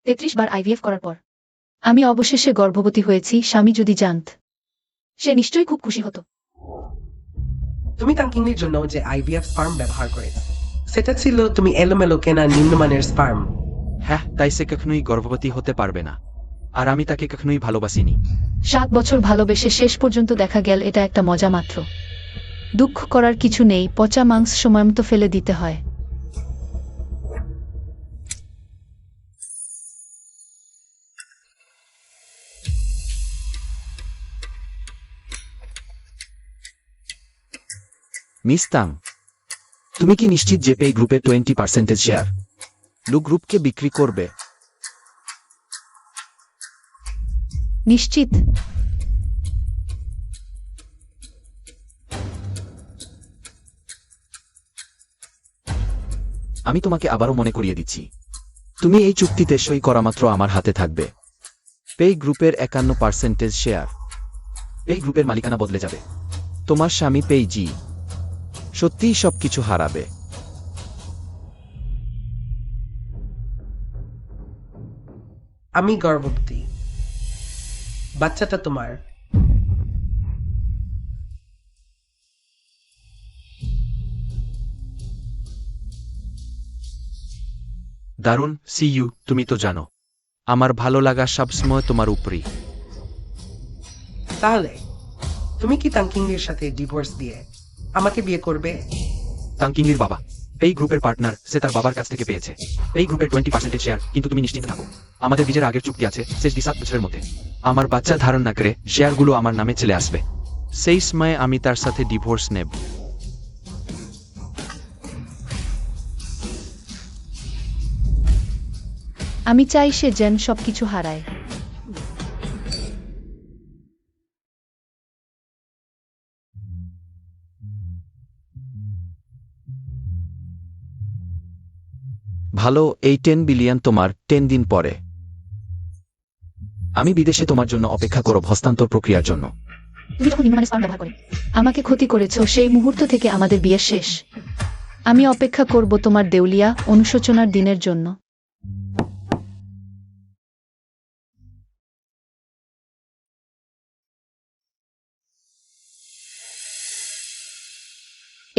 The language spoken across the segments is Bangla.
33 বার আইভিএফ করার পর আমি অবশেষে গর্ভবতী হয়েছি। স্বামী যদি জানত, সে নিশ্চয়ই খুব খুশি হতো। তুমি তাঙ্কিংয়ের জন্য যে আইভিএফ স্পার্ম ব্যবহার করে, সেটা ছিল তুমি এলোমেলো কেনা নিম্নমানের স্পার্ম। হ্যাঁ, তাই সে কখনোই গর্ভবতী হতে পারবে না, আর আমি তাকে কখনোই ভালোবাসিনি। 7 বছর ভালোবেসে শেষ পর্যন্ত দেখা গেল এটা একটা মজা মাত্র। দুঃখ করার কিছু নেই, পচা মাংস সময়মতো ফেলে দিতে হয়। মিস তাং, তুমি কি নিশ্চিত যে পে গ্রুপের 20% শেয়ার লু গ্রুপকে বিক্রি করবে? নিশ্চিত। আমি তোমাকে আবারও মনে করিয়ে দিচ্ছি, তুমি এই চুক্তিতে সই করা মাত্র আমার হাতে থাকবে। পে গ্রুপের 51% শেয়ার। পে গ্রুপের মালিকানা বদলে যাবে। তোমার স্বামী পেইজি সত্যিই সবকিছু হারাবে। আমি গর্ভবতী, বাচ্চাটা তোমার। দারুণ, সি ইউ। তুমি তো জানো আমার ভালো লাগা সবসময় তোমার উপরই। তাহলে তুমি কি তাঙ্কিংয়ের সাথে ডিভোর্স দিয়ে আমাকে বিয়ে করবে? তাংকিংয়ের বাবা এই গ্রুপের পার্টনার, সে তার বাবার কাছ থেকে পেয়েছে এই গ্রুপের 20% শেয়ার। কিন্তু তুমি নিশ্চিত থাকো, আমাদের বিজয়ের আগের চুক্তি আছে, শেষ 7 বছরের মধ্যে আমার বাচ্চা ধারণ না করে শেয়ারগুলো আমার নামে চলে আসবে। সেই সময় আমি তার সাথে ডিভোর্স নেব। আমি চাই সে যেন সবকিছু হারায়। ভালো, এই 10 বিলিয়ন তোমার 10 দিন পরে। আমি বিদেশে তোমার জন্য অপেক্ষা করব হস্তান্তর প্রক্রিয়ার জন্য। তুমি যখন নিম্নমানের স্পার্ম ব্যবহার করে আমাকে ক্ষতি করেছো, সেই মুহূর্ত থেকে আমাদের বিয়ে শেষ। আমি অপেক্ষা করব তোমার দেউলিয়া অনুশোচনার দিনের জন্য।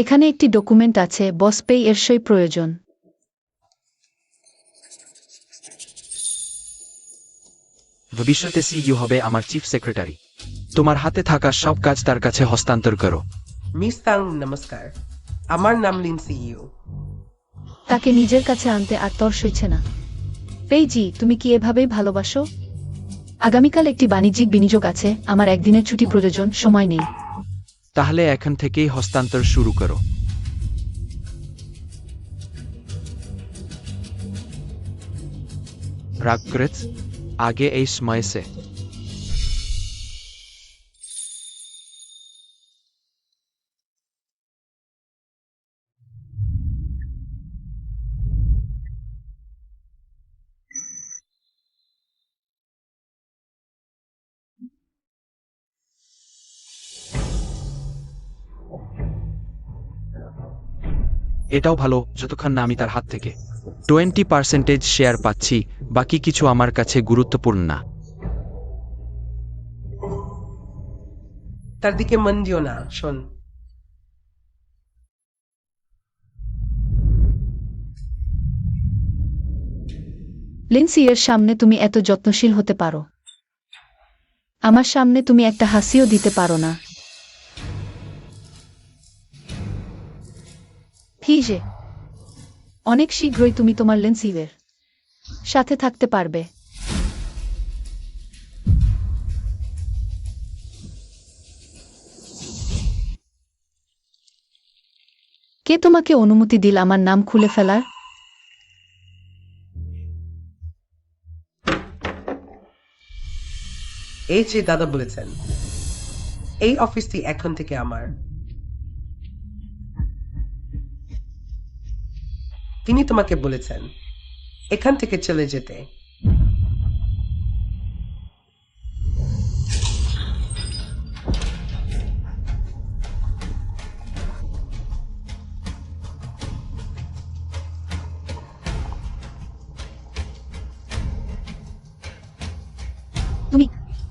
এখানে একটি ডকুমেন্ট আছে, বস পে এর সই প্রয়োজন। ভবিষ্যতে সিইও হবে আমার চিফ সেক্রেটারি। তোমার হাতে থাকা সব কাজ তার কাছে হস্তান্তর করো। মিস তাং নমস্কার, আমার নাম লিন্সি ইউ। তাকে নিজের কাছে আনতে আর তর সইছে না। পেইজি, তুমি কি এভাবেই ভালোবাসো? আগামীকাল একটি বাণিজ্যিক বিনিয়োগ আছে, আমার একদিনের ছুটি প্রয়োজন, সময় নেই। তাহলে এখন থেকেই হস্তান্তর শুরু করো। রাগগ্রেট আগে এই সময় সে এটাও ভালো যতক্ষণ না আমি তার হাত থেকে 20% শেয়ার পাচ্ছি। বাকি কিছু আমার কাছে গুরুত্বপূর্ণ না। তার দিকে মন দিও না, শোন। লিন্সি এর সামনে তুমি এত যত্নশীল হতে পারো, আমার সামনে তুমি একটা হাসিও দিতে পারো না। হিজে অনেক শীঘ্রই তুমি তোমার লিন্সির সাথে থাকতে পারবে। কে তোমাকে অনুমতি দিল আমার নাম খুলে ফেলার? এই যে দাদা বলেছেন, এই অফিসটি এখন থেকে আমার। তিনি তোমাকে বলেছেন এখান থেকে চলে যেতে।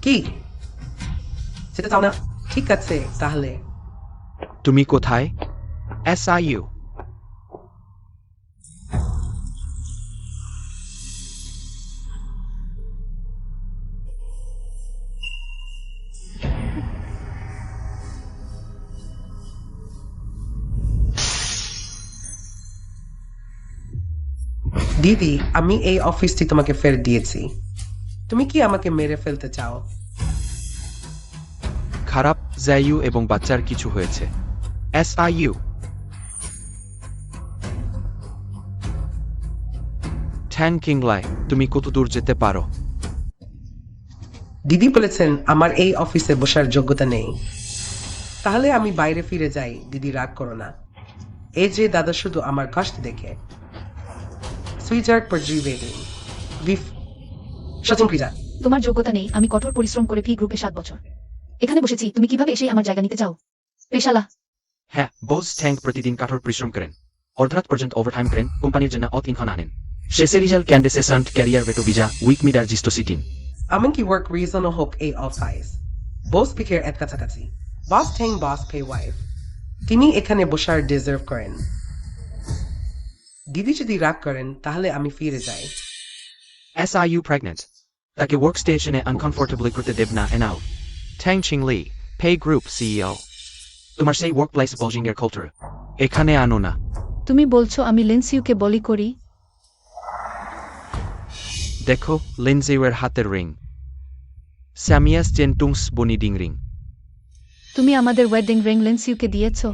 কি সেটা চাও না? ঠিক আছে তাহলে। তুমি কোথায়? SIU। দিদি, আমি এই অফিসটি তোমাকে ফেরত দিয়েছি। তুমি কি আমাকে মেরে ফেলতে চাও? খারাপ জাইউ এবং বাচ্চার কিছু হয়েছে। SIU। ঠ্যাং কিংলাই, তুমি কত দূর যেতে পারো? দিদি বলেছেন আমার এই অফিসে বসার যোগ্যতা নেই। তাহলে আমি বাইরে ফিরে যাই। দিদি রাগ করো না। এই যে দাদা শুধু আমার কষ্ট দেখে। সুইজার্ড পর্যবেক্ষণ সচিন ক্রিজা। তোমার যোগ্যতা নেই। আমি কঠোর পরিশ্রম করে পি গ্রুপে 7 বছর এখানে বসেছি। তুমি কিভাবে এসে আমার জায়গা নিতে চাও? পেশালা। হ্যাঁ, বস ট্যাঙ্ক প্রতিদিন কঠোর পরিশ্রম করেন, অর্ধরাত পর্যন্ত ওভারটাইম করেন, কোম্পানির জন্য ইনকাম আনেন। শেষে রিজাল্ট ক্যান্ডেসেসেন্ট ক্যারিয়ার ভেটো ভিজা উইক মিডার জিস্টোসিটিন। আমি কি ওয়ার্ক রিজন হোক এই অফিস বস পিকের এক কাছাকাছি। বস ঠ্যাং বস পে ওয়াইফ। তিনি এখানে বসার ডিজার্ভ করেন। দিদি যদি রাগ করেন তাহলে আমি ফিরে যাই। SIU প্রেগনেন্ট, তাকে ওয়ার্ক স্টেশনে আনকমফোর্টেবলি করতে দেব না। এনাও ট্যাং চিংলি, পে গ্রুপ CEO। তোমার সেই ওয়ার্ক প্লেস বলজিং এর কালচার এখানে আনো না। তুমি বলছো আমি লিন্সিউকে বলি করি? দেখো লিনজিউয়ের হাতের রিং, স্যামিয়াস জেন্টুংস বনিডিং রিং। তুমি আমাদের ওয়েডিং রিং লিন্সিউকে দিয়েছো?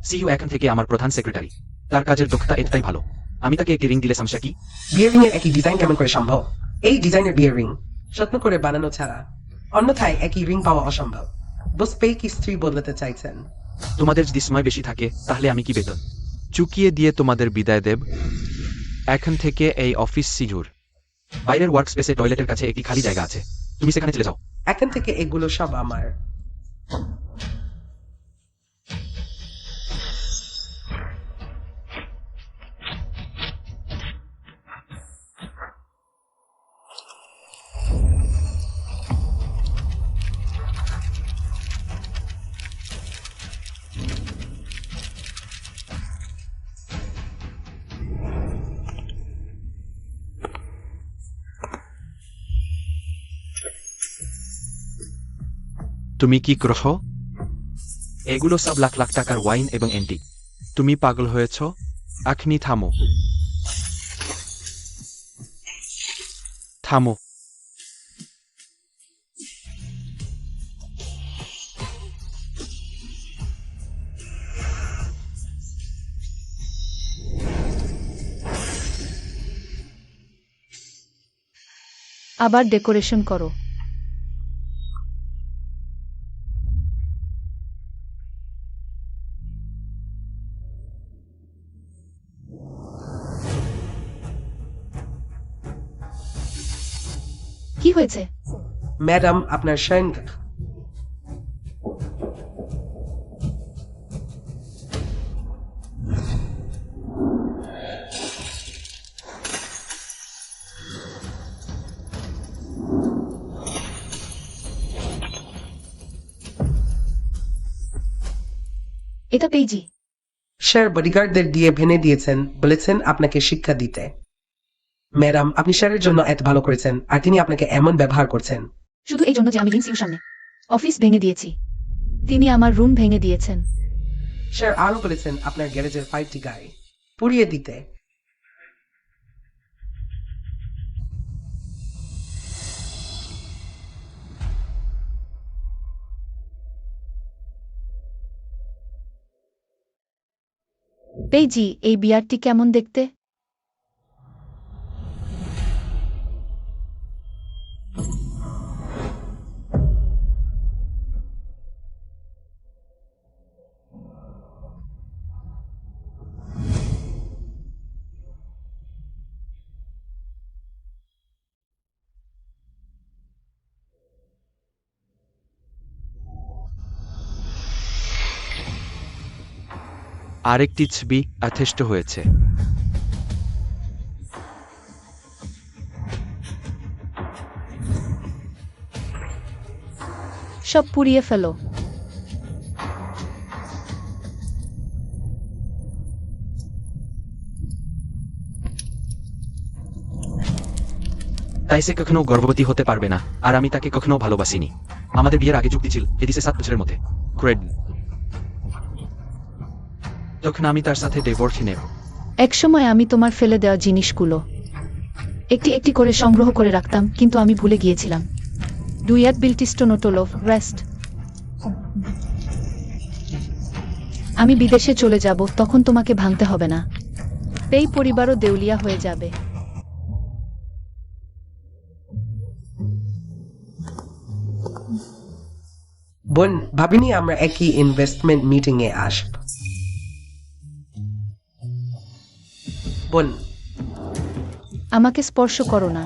সিইও এখন থেকে আমার প্রধান সেক্রেটারি। তার কাজের দক্ষতা এতটাই ভালো, আমি তাকে একটি রিং দিলে সমস্যা কি? বিয়ের রিং এর একই ডিজাইন কেমন করে সম্ভব? এই ডিজাইনের বিয়ের রিং যত্ন করে বানানো ছাড়া অন্যথায় একই রিং পাওয়া অসম্ভব। বস পে কি স্ত্রী বদলাতে চাইছেন? তোমাদের যদি সময় বেশি থাকে তাহলে আমি কি বেতন চুকিয়ে দিয়ে তোমাদের বিদায় দেব? এখন থেকে এই অফিস সিজুর। বাইরের ওয়ার্ক স্পেসে টয়লেটের কাছে একটি খালি জায়গা আছে, তুমি সেখানে চলে যাও। এখন থেকে এগুলো সব আমার। তুমি কি গ্রহ? এগুলো সব লাখ লাখ টাকার ওয়াইন এবং অ্যান্টিক। তুমি পাগল হয়েছ? এখনি থামো, থামো। আবার ডেকোরেশন করো। কি হয়েছে? ম্যাডাম আপনার শয়ন। এটা পেইজি। স্যার বডিগার্ডদের দিয়ে ভেনে দিয়েছেন, বলেছেন আপনাকে শিক্ষা দিতে। ম্যাডাম আপনি স্যারের জন্য এত ভালো করেছেন আর তিনি আপনাকে এমন ব্যবহার করছেন। শুধু এই জন্য যে আমি লিন্সিউর সামনে অফিস ভেঙে দিয়েছি। তিনি আমার রুম ভেঙে দিয়েছেন। স্যার আরো বলেছেন আপনার গ্যারেজের 5টি গাড়ি পুড়িয়ে দিতে। পেইজি, এই বিয়ারটি কেমন দেখতে? আরেকটি ছবি যথেষ্ট হয়েছে। সব পুড়িয়ে ফেলো। তাই সে কখনো গর্ভবতী হতে পারবে না, আর আমি তাকে কখনো ভালোবাসিনি। আমাদের বিয়ের আগে চুক্তি ছিল এদিকে 7 বছরের মধ্যে। ক্রেড তখন আমি তার সাথে ডিভোর্স নেব। একসময় আমি তোমার ফেলে দেওয়া জিনিসগুলো একটি একটি করে সংগ্রহ করে রাখতাম, কিন্তু আমি ভুলে গিয়েছিলাম। ডুয়াট বিল্টিস্টোনোটোলভ রেস্ট। আমি বিদেশে চলে যাব, তখন তোমাকে ভাঙতে হবে না। এই পরিবারও দেউলিয়া হয়ে যাবে। বোন, ভাবিনি আমরা একই ইনভেস্টমেন্ট মিটিং এ আসব। বোন, আমাকে স্পর্শ করো না।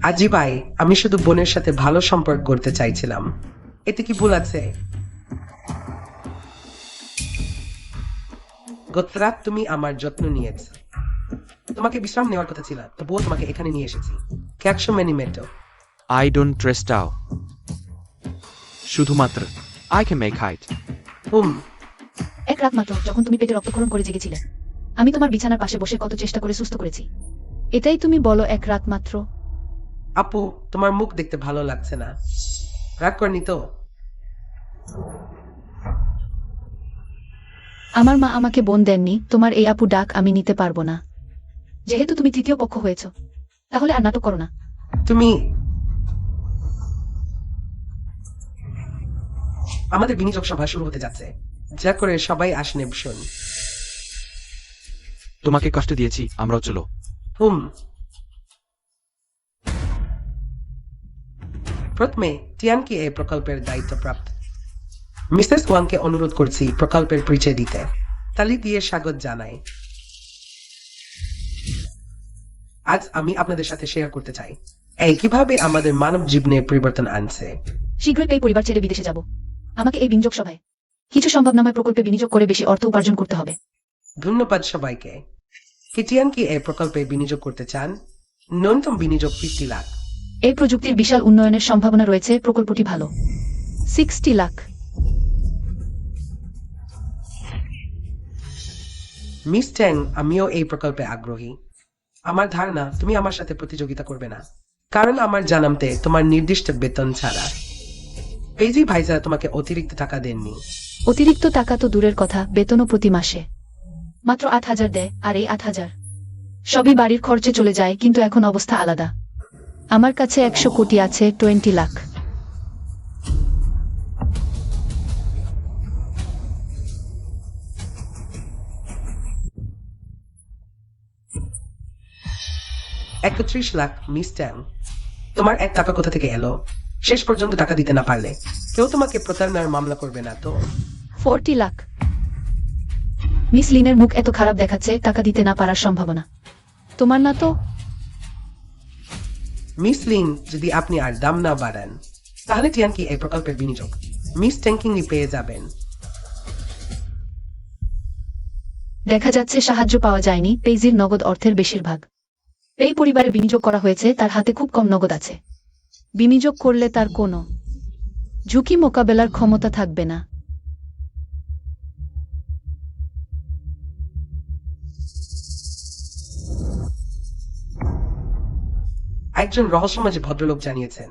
আজি ভাই, আমি শুধু বোনের সাথে ভালো সম্পর্ক করতে চাইছিলাম। এতে কি ভুল আছে? গত রাত তুমি আমার যত্ন নিয়েছ। তোমাকে বিশ্রাম নেওয়ার কথা ছিল, তবুও তোমাকে এখানে নিয়ে এসেছি। ক্যাকশো মেনিমেটো। আই ডোন্ট ট্রাস্ট আও। শুধুমাত্র আই ক্যান মেক হাইট। হুম, এক রাত মাত্র, যখন তুমি পেটে রক্তক্ষরণ করে জেগেছিলে, আমি তোমার বিছানার পাশে বসে কত চেষ্টা করে সুস্থ করেছি। এটাই তুমি বলো এক রাত মাত্র? আপু, তোমার মুখ দেখতে ভালো লাগছে না। রাগ করনি তো? আমার মা আমাকে বোন দেননি, তোমার এই আপু ডাক আমি নিতে পারবো না। যেহেতু তুমি তৃতীয় পক্ষ হয়েছ, তাহলে আর নাটক করো না। তুমি আমাদের বিনিয়োগ সভা শুরু হতে যাচ্ছে, যা করে সবাই আসনে ভীষণ। তোমাকে কষ্ট দিয়েছি, আমরাও চলো। হুম। প্রথমে টিয়ানকে এই প্রকল্পের দায়িত্বপ্রাপ্ত মিসেস ওয়াংকে অনুরোধ করছি প্রকল্পের পরিচয় দিতে। তালি দিয়ে স্বাগত জানাই। আজ আমি আপনাদের সাথে শেয়ার করতে চাই এই কিভাবে আমাদের মানব জীবনে পরিবর্তন আনছে। শীঘ্রই এই পরিবার ছেড়ে বিদেশে যাব। আমাকে এই বিনিয়োগ সভায় কিছু সম্ভাবনাময় প্রকল্পে বিনিয়োগ করে বেশি অর্থ উপার্জন করতে হবে। ধন্যবাদ সবাইকে। টিয়ান কি এই প্রকল্পে বিনিয়োগ করতে চান? ন্যূনতম বিনিয়োগ 50 লাখ। এই প্রযুক্তির বিশাল উন্নয়নের সম্ভাবনা রয়েছে, প্রকল্পটি ভালো। 60 লাখ। মিস ট্যাং, আমিও এই প্রকল্পে আগ্রহী। আমার ধারণা তুমি আমার সাথে প্রতিযোগিতা করবে না, কারণ আমার জানামতে তোমার নির্দিষ্ট বেতন ছাড়া পেজি ভাইজারা তোমাকে অতিরিক্ত টাকা দেননি। অতিরিক্ত টাকা তো দূরের কথা, বেতনও প্রতি মাসে মাত্র 8,000 দেয়, আর এই 8,000 সবই বাড়ির খরচে চলে যায়। কিন্তু এখন অবস্থা আলাদা। আমার কাছে 100 কোটি আছে, 20 লাখ। $31 লাখ। মিস ট্যাং, তোমার এক টাকা কোথা থেকে এলো? শেষ পর্যন্ত টাকা দিতে না পারলে কেউ তোমাকে প্রতারণার মামলা করবে না তো? 40 লাখ। মিস লিনের মুখ এত খারাপ দেখাচ্ছে, টাকা দিতে না পারার সম্ভাবনা তোমার না তো? মিস লিন, যদি আপনি আর দাম না বাড়ান, তাহলে টিয়ান কি এই প্রকল্পের বিনিয়োগ মিস ট্যাঙ্কিংই পেয়ে যাবেন। দেখা যাচ্ছে সাহায্য পাওয়া যায়নি। পেইজির নগদ অর্থের বেশিরভাগ এই পরিবারে বিনিয়োগ করা হয়েছে, তার হাতে খুব কম নগদ আছে। বিনিয়োগ করলে তার কোনো ঝুঁকি মোকাবেলার ক্ষমতা থাকবে না। একজন রহস্যময় ভদ্রলোক জানিয়েছেন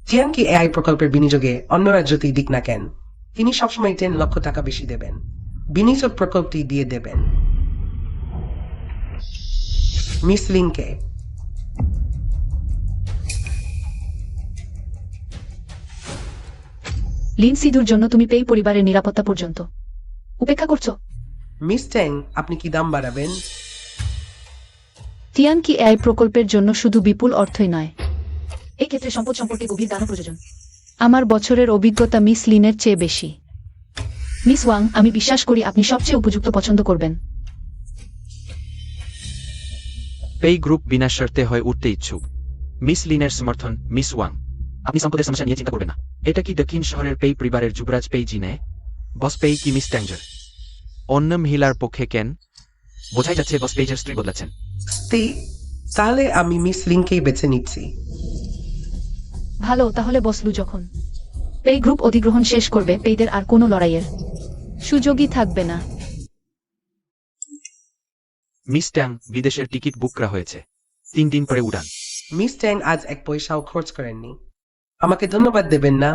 টিয়ান কি এআই প্রকল্পের বিনিয়োগে অন্যরা যতই দিক না কেন, তিনি সবসময় 10 লক্ষ টাকা বেশি দেবেন। বিনিয়োগ প্রকল্পটি দিয়ে দেবেন মিস লিনকে। লিন সিধুর জন্য তুমি পেই পরিবারের নিরাপত্তা পর্যন্ত উপেক্ষা করছো? মিস ট্যাং, আপনি কি দাম বাড়াবেন? টিয়ান কি এআই প্রকল্পের জন্য শুধু বিপুল অর্থই নয়, এই ক্ষেত্রে সম্পদ সম্পর্কে গভীর জ্ঞানও প্রয়োজন। আমার বছরের অভিজ্ঞতা মিস লিনের চেয়ে বেশি। মিস ওয়াং, আমি বিশ্বাস করি আপনি সবচেয়ে উপযুক্ত পছন্দ করবেন। পেই গ্রুপ বিনা শর্তে হয়ে উঠতে ইচ্ছুক। মিস লিনের সমর্থন। মিস ওয়াং, আপনি সম্পদের সমস্যা নিয়ে চিন্তা করবেন না। এটা কি দক্ষিণ শহরের পেই পরিবারের যুবরাজ পেই জিনে? বস পেই কি মিস ট্যাংজার? অন্য মহিলার পক্ষে কেন? বোঝাই যাচ্ছে বস পেইজের স্ত্রী বদলাচ্ছেন। তাহলে আমি মিস লিনকেই বেছে নিচ্ছি। ভালো, তাহলে বসলু যখন পে গ্রুপ অধিগ্রহণ শেষ করবে, পেইদের আর কোনো লড়াইয়ের সুযোগই থাকবে না। মিস ট্যাং, বিদেশের টিকিট বুক করা হয়েছে, 3 দিন পরে উড়ান। মিস ট্যাং আজ এক পয়সাও খরচ করেননি। আমাকে ধন্যবাদ দেবেন না,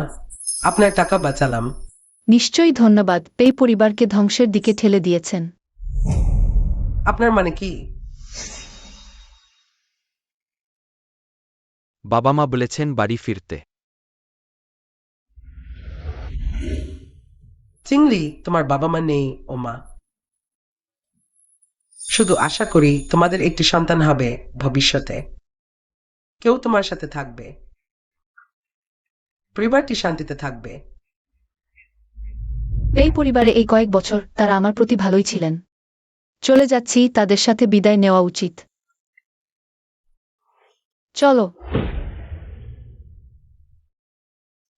আপনার টাকা বাঁচালাম। নিশ্চয়ই ধন্যবাদ, পে পরিবারকে ধ্বংসের দিকে ঠেলে দিয়েছেন। আপনার মানে কি? বাবা মা বলেছেন বাড়ি ফিরতে। চিংড়ি, তোমার বাবা মা নেই ও মা। শুধু আশা করি তোমাদের একটি সন্তান হবে ভবিষ্যতে। কেউ তোমার সাথে থাকবে, পরিবারটি শান্তিতে থাকবে। পে পরিবারে এই কয়েক বছর তারা আমার প্রতি ভালোই ছিলেন। চলে যাচ্ছি, তাদের সাথে বিদায় নেওয়া উচিত। চলো।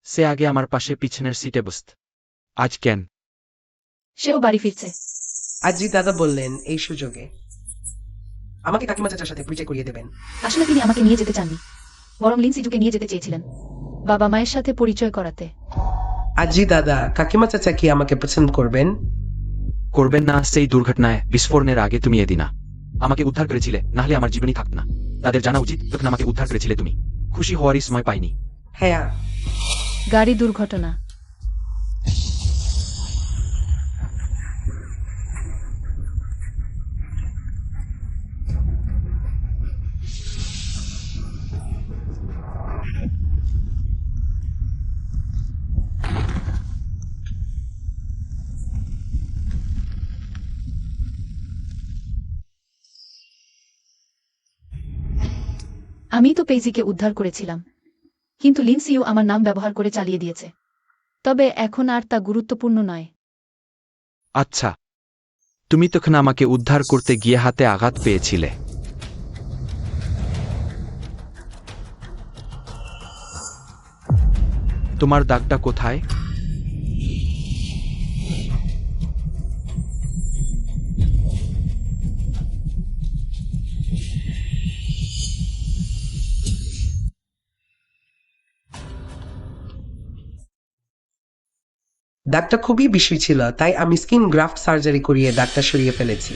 সে আগে আমার পাশে পিছনের সিটে বসত, আজ কেন? সেও বাড়ি ফিরছে। আজি দাদা বললেন এই সুযোগে আমাকে কাকিমা চাচার সাথে পরিচয় করিয়ে দেবেন। আসলে তিনি আমাকে নিয়ে যেতে চাননি, বরং লিনসিজুকে নিয়ে যেতে চেয়েছিলেন বাবা মায়ের সাথে পরিচয় করাতে। আজি দাদা, কাকিমা চাচা কি আমাকে পছন্দ করবেন? করবেন না। সেই দুর্ঘটনায় বিস্ফোরণের আগে তুমি এদিনা আমাকে উদ্ধার করেছিলে, নাহলে আমার জীবনই থাকত না। তাদের জানা উচিত তখন আমাকে উদ্ধার করেছিলে তুমি। খুশি হওয়ারই সময় পাইনি। হ্যাঁ, গাড়ি দুর্ঘটনা। আমি তো পেইজিকে উদ্ধার করেছিলাম, কিন্তু লিনসিও আমার নাম ব্যবহার করে চালিয়ে দিয়েছে। তবে এখন আর তা গুরুত্বপূর্ণ নয়। আচ্ছা, তুমি তখন আমাকে উদ্ধার করতে গিয়ে হাতে আঘাত পেয়েছিলে। তোমার দাগটা কোথায়? দাগটা খুবই বিষয় ছিল, তাই আমি স্কিন গ্রাফট সার্জারি করিয়ে দাগটা সরিয়ে ফেলেছি।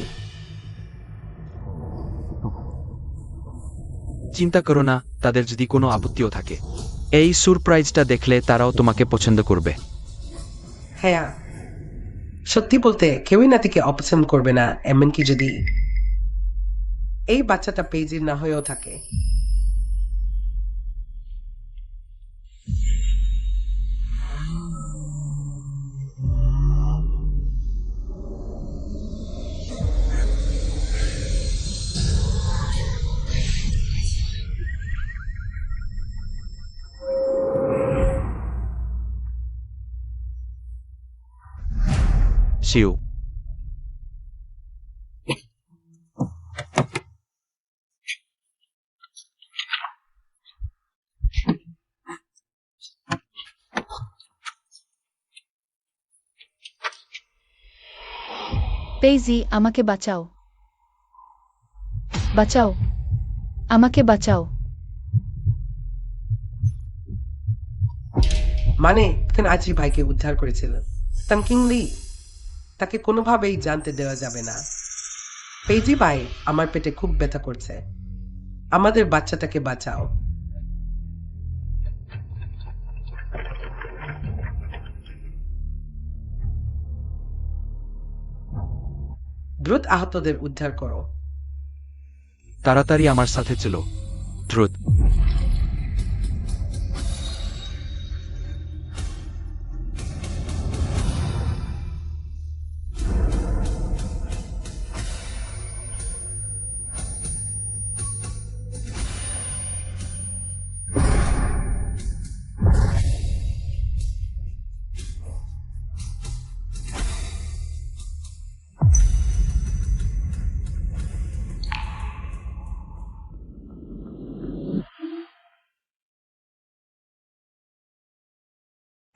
চিন্তা করো না, তাদের যদি কোনো আপত্তিও থাকে, এই সারপ্রাইজটা দেখলে তারাও তোমাকে পছন্দ করবে। হ্যাঁ, সত্যি বলতে কেউই নাতিকে অপছন্দ করবে না, এমনকি যদি এই বাচ্চাটা পেইজির না হয়েও থাকে। শিও, পেইজি, আমাকে বাঁচাও, বাঁচাও, আমাকে বাঁচাও। মানে তখন আজি ভাইকে উদ্ধার করেছিল তানকিং লি, তাকে কোনোভাবেই জানতে দেওয়া যাবে না। পেইজি ভাই, আমার পেটে খুব ব্যথা করছে, আমাদের বাচ্চাটাকে বাঁচাও। দ্রুত আহতদের উদ্ধার করো। তাড়াতাড়ি আমার সাথে চলো, দ্রুত।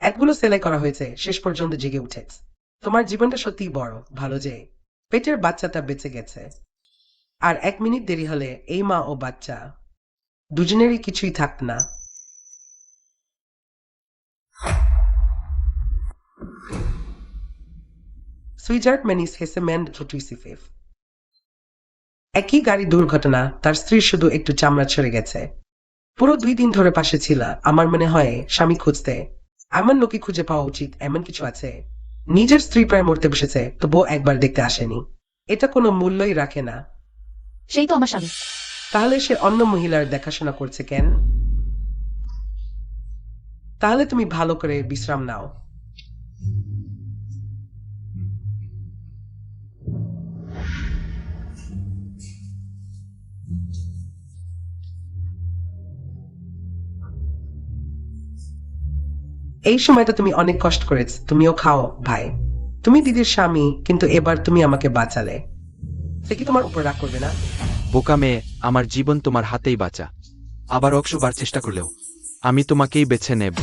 একগুলো সেলাই করা হয়েছে, শেষ পর্যন্ত জেগে উঠে। তোমার জীবনটা সত্যিই বড় ভালো যে পেটের বাচ্চাটা বেঁচে গেছে। আর 1 মিনিট দেরি হলে এই মা ও বাচ্চা দুজনেরই কিছুই থাকত না। সুইজার্ড মেনিস হেসেমেন্ড রুটুইসিফেফ। একই গাড়ি দুর্ঘটনা, তার স্ত্রীর শুধু একটু চামড়া ছেড়ে গেছে। পুরো 2 দিন ধরে পাশে ছিল। আমার মনে হয় স্বামী খুঁজতে এমন লোকই খুঁজে পাওয়া উচিত। এমন কিছু আছে। নিজের স্ত্রী প্রায় মরতে বসেছে, তবুও একবার দেখতে আসেনি। এটা কোনো মূল্যই রাখে না। সেই তো আমার স্বামী। তাহলে সে অন্য মহিলার দেখাশোনা করছে কেন? তাহলে তুমি ভালো করে বিশ্রাম নাও। এই সময়টা তুমি অনেক কষ্ট করেছ। তুমিও খাও ভাই। তুমি দিদির স্বামী, কিন্তু এবার তুমি আমাকে বাঁচালে। সে কি তোমার উপর রাগ করবে না? বোকা মেয়ে, আমার জীবন তোমার হাতেই বাঁচা। আবার 100 বার চেষ্টা করলেও আমি তোমাকেই বেছে নেব।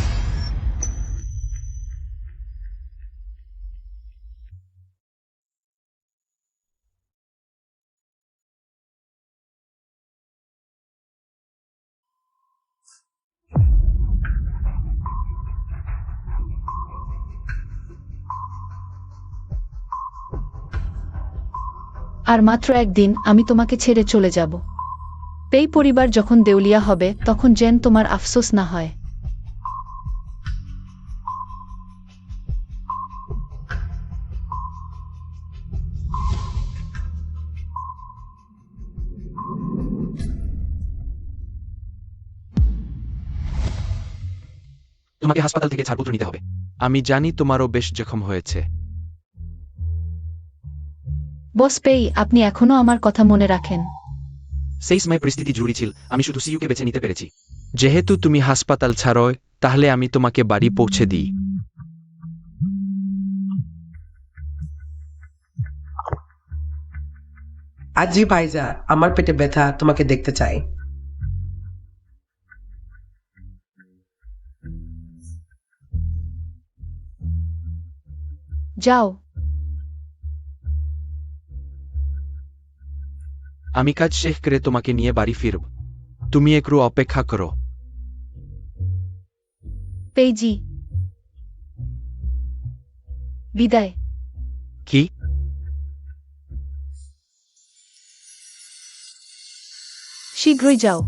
আর মাত্র একদিন আমি তোমাকে ছেড়ে চলে যাব। পেই পরিবার যখন দেউলিয়া হবে তখন যেন তোমার আফসোস না হয়। তোমাকে হাসপাতাল থেকে ছাড়পত্র নিতে হবে। আমি জানি তোমারও বেশ জখম হয়েছে। বস পেই, আপনি এখনো আমার কথা মনে রাখেন। সেই সময় পরিস্থিতি জরুরি ছিল, আমি শুধু সিইউকে বেছে নিতে পেরেছি। যেহেতু তুমি হাসপাতাল ছাড়োয়, তাহলে আমি তোমাকে বাড়ি পৌঁছে দিই। আজি ভাইজা, আমার পেটে ব্যথা, তোমাকে দেখতে চাই। যাও। আমি কাজ শেষ করে তোমাকে নিয়ে বাড়ি ফিরব। তুমি একটু অপেক্ষা করো। পেইজি, বিদায়। কি? শীঘ্রই যাও।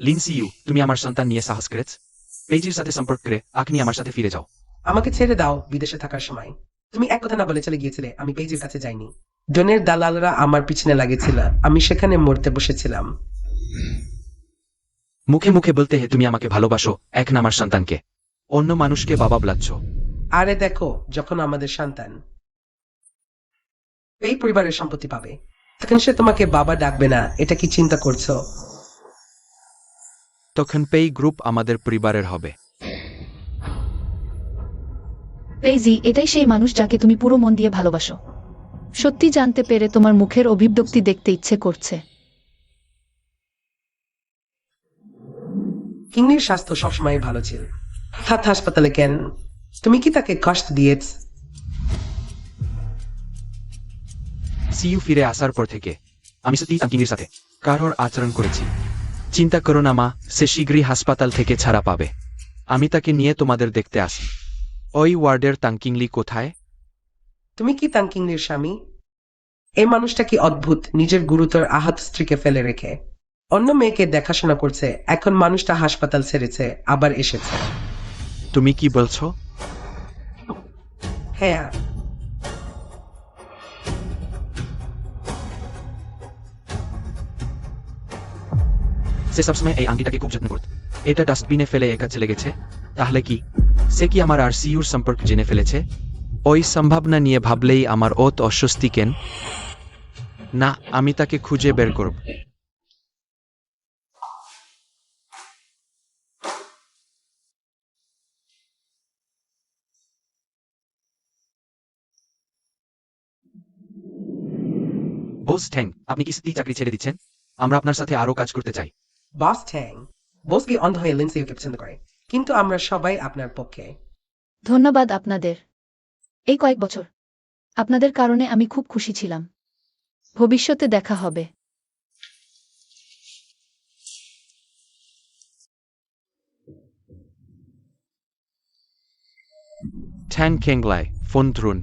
লিনসিইউ, তুমি আমার সন্তান নিয়ে সাহস করেছ। পেইজির সাথে সম্পর্ক করে আপনি আমার সাথে ফিরে যাও। আমাকে ছেড়ে দাও। বিদেশে থাকার সময় তুমি এক কথা না বলে চলে গিয়েছিলে। আমি পেইজির কাছে যাইনি। ডনের দালালরা আমার পিছনে লাগেছিল। আমি সেখানে মরতে বসেছিলাম। মুখে মুখে বলতে হে তুমি আমাকে ভালোবাসো, এখন আমার সন্তানকে অন্য মানুষকে বাবা বলাচ্ছ। আরে দেখো, যখন আমাদের সন্তান এই পরিবারের সম্পত্তি পাবে, তখন সে তোমাকে বাবা ডাকবে না। এটা কি চিন্তা করছো? তখন পেই গ্রুপ আমাদের পরিবারের হবে। পেইজি, এটাই সেই মানুষ যাকে তুমি পুরো মন দিয়ে ভালোবাসো। সত্যি জানতে পেরে তোমার মুখের অভিব্যক্তি দেখতে ইচ্ছে করছে। কিংনির স্বাস্থ্য সবসময় ভালো ছিল। হঠাৎ হাসপাতালে কেন? তুমি কি তাকে কষ্ট দিয়েছ? সিইউ ফিরে আসার পর থেকে আমি সত্যি তাঙ্কিংয়ের সাথে কারোর আচরণ করেছি। চিন্তা করো না মা, সে শীঘ্রই হাসপাতাল থেকে ছাড়া পাবে। আমি তাকে নিয়ে তোমাদের দেখতে আসি। ওই ওয়ার্ডের তাঙ্কিংলি কোথায়? তুমি কি তাঙ্কিংলির স্বামী? এই মানুষটা কি অদ্ভুত, নিজের গুরুতর আহত স্ত্রীকে ফেলে রেখে অন্য মেয়েকে দেখাশোনা করছে। এখন মানুষটা হাসপাতাল ছেড়েছে, আবার এসেছে। তুমি কি বলছো? হ্যাঁ, সে সবসময় এই আংটিটাকে খুব যত্ন করত। এটা ডাস্টবিনে ফেলে একা চলে গেছে। তাহলে কি সে কি আমার আর সিইউর সম্পর্ক জেনে ফেলেছে? ওই সম্ভাবনা নিয়ে ভাবলেই আমার অত অস্বস্তি কেন? না, আমি তাকে খুঁজে বের করব। বস ঠ্যাং, আপনি কি সত্যি চাকরি ছেড়ে দিচ্ছেন? আমরা আপনার সাথে আরো কাজ করতে চাই। বস ট্যাং, বসকে অন্ধ হয়ে লিন্ডসিকে পছন্দ করে, কিন্তু আমরা সবাই আপনার পক্ষে। ধন্যবাদ আপনাদের। এই কয়েক বছর আপনাদের কারণে আমি খুব খুশি ছিলাম। ভবিষ্যতে দেখা হবে। ঠ্যাং খেংলাই, ফোন ধরুন।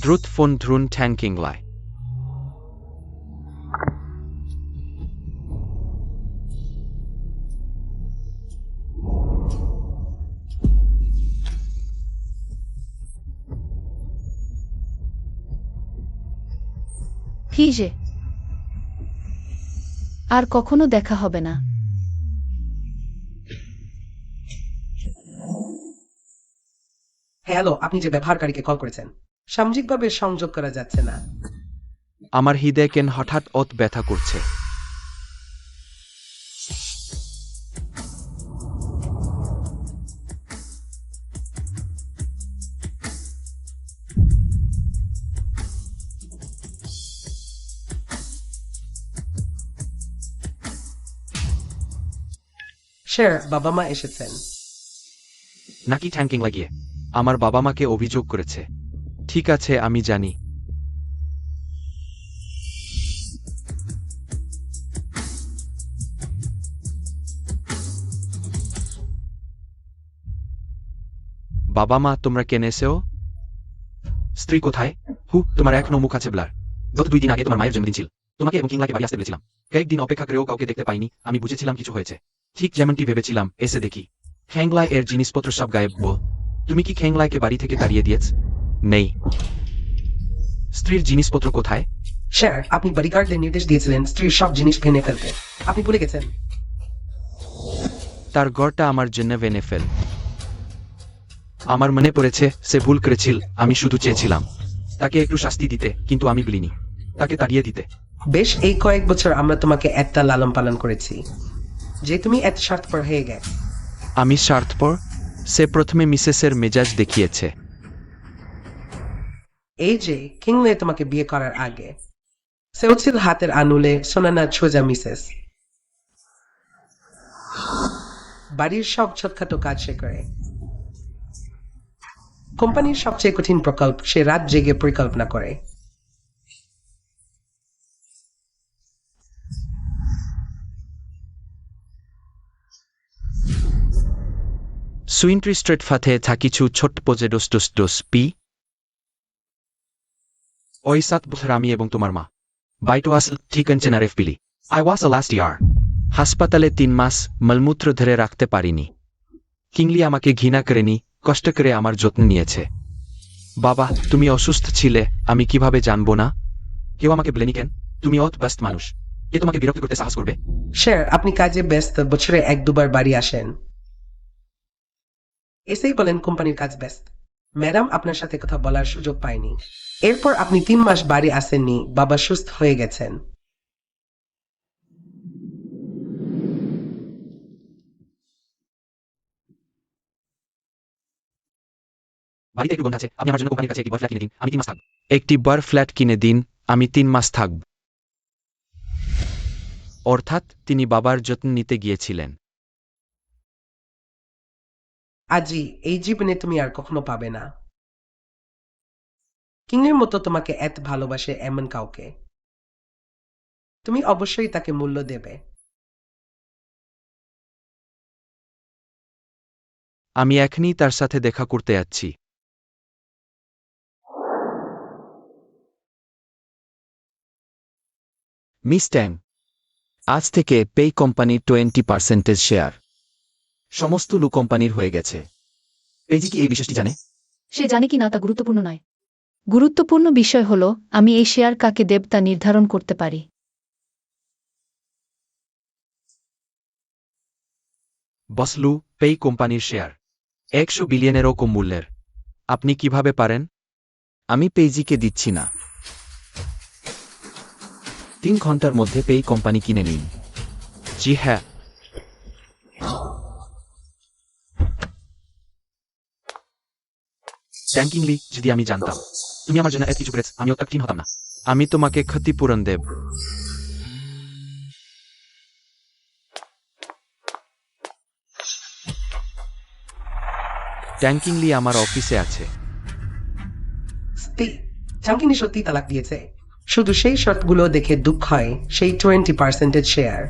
দ্রুত ফোন ধরুন ঠ্যাং খেংলাই। কি যে, আর কখনো দেখা হবে না। হ্যালো, আপনি যে ব্যবহারকারীকে কল করেছেন, সামাজিকভাবে সংযোগ করা যাচ্ছে না। আমার হৃদয় কেন হঠাৎ অত ব্যথা করছে? স্যার, বাবা মা এসেছেন। নাকি ঠ্যাং লাগিয়ে আমার বাবা মাকে অভিযোগ করেছে? ঠিক আছে, আমি জানি। বাবা মা, তোমরা কেন এসেও? স্ত্রী কোথায়? তোমার এখনো মুখ আছে ব্লার। গত 2 দিন আগে তোমার মায়ের জন্মদিন ছিল। তোমাকে এবং কিংলাকে বাড়ি আসতে বলেছিলাম। কয়েকদিন অপেক্ষা করেও কাউকে দেখতে পাইনি। আমি বুঝেছিলাম কিছু হয়েছে। ঠিক যেমনটি ভেবেছিলাম, এসে দেখি খেংলাই এর জিনিসপত্র সব গায়েব। তুমি কি খেংলাইকে বাড়ি থেকে তাড়িয়ে দিয়েছ? নেই। স্ত্রীর জিনিসপত্র কোথায়? স্যার, আপনি বডিগার্ডদের নির্দেশ দিয়েছিলেন স্ত্রীর সব জিনিস ভেঙে ফেলতে। আপনি ভুলে গেছেন। তার ঘরটা আমার জন্য ভেঙে ফেল। আমার মনে পড়েছে সে ভুল করেছিল। আমি শুধু চেয়েছিলাম তাকে একটু শাস্তি দিতে, কিন্তু আমি বলিনি তাকে তাড়িয়ে দিতে। বেশ, এই কয়েক বছর আমরা তোমাকে এতটা লালন পালন করেছি যে তুমি এত স্বার্থপর হয়ে গেছে। আমি স্বার্থপর? সে প্রথমে মিসেসের মেজাজ দেখিয়েছে। এই যে কিংলে তোমাকে বিয়ে করার আগে সেও ছিল হাতের আনুলে সোনানা ছোজা মিসেস। বাড়ির সব ছোটখাটো কাজ সে করে। কোম্পানির সবচেয়ে কঠিন প্রকল্প সে রাত জেগে পরিকল্পনা করে। সুইন্ট্রি স্ট্রিট ফাথে থাকিছু ছোট্ট পোজে ডোস ডোস ডোস পি। ওই 7 বছর আমি এবং তোমার মা বাইটো আসল ঠিক চেনার পিলি। I was a last year. হাসপাতালে 3 মাস মলমূত্র ধরে রাখতে পারিনি। কিংলি আমাকে ঘৃণা করেনি, কষ্ট করে আমার যত্ন নিয়েছে। বাবা, তুমি অসুস্থ ছিলে, আমি কিভাবে জানবো না? কেউ আমাকে বলেনি কেন? তুমি অত ব্যস্ত মানুষ, কে তোমাকে বিরক্ত করতে সাহস করবে? স্যার, আপনি কাজে ব্যস্ত, বছরে 1-2 বার বাড়ি আসেন। এসেই বলেন কোম্পানির কাজ ব্যস্ত। ম্যাডাম আপনার সাথে কথা বলার সুযোগ পায়নি। এরপর আপনি 3 মাস বাড়ি আসেননি, বাবা সুস্থ হয়ে গেছেন। বাড়িতে একটু গন্ধ আছে, আপনি আমার জন্য কোম্পানির কাছে একটি বার ফ্ল্যাট কিনে দিন, আমি 3 মাস থাকব। একটি বার ফ্ল্যাট কিনে দিন, আমি 3 মাস থাকব। অর্থাৎ তিনি বাবার যত্ন নিতে গিয়েছিলেন। আজই এই জীবনে তুমি আর কখনো পাবে না কিংয়ের মতো তোমাকে এত ভালোবাসে এমন কাউকে। তুমি অবশ্যই তাকে মূল্য দেবে। আমি এখনই তার সাথে দেখা করতে যাচ্ছি। মিস ট্যাং, আজ থেকে পে কোম্পানির 20% শেয়ার সমস্ত লু কোম্পানির হয়ে গেছে। পেজি কি এই বিষয়টি জানে? সে জানে কি না তা গুরুত্বপূর্ণ নয়। গুরুত্বপূর্ণ বিষয় হল আমি এই শেয়ার কাকে দেব তা নির্ধারণ করতে পারি। বসলু, পে কোম্পানির শেয়ার 100 বিলিয়নেরও কম মূল্যের। আপনি কিভাবে পারেন? আমি পেজিকে দিচ্ছি না। 3 ঘন্টার মধ্যে পে কোম্পানি কিনে নিন। জি হ্যাঁ। ট্যাঙ্কিংলি, যদি আমি জানতাম তুমি আমার জন্য এত কিছু করেছ, আমি অত কঠিন হতাম না। আমি তোমাকে ক্ষতিপূরণ দেব। ট্যাঙ্কিংলি আমার অফিসে আছে। চাঙ্কিনি সত্যি তালাক দিয়েছে। শুধু সেই শর্তগুলো দেখে দুঃখ হয়, সেই 20% শেয়ার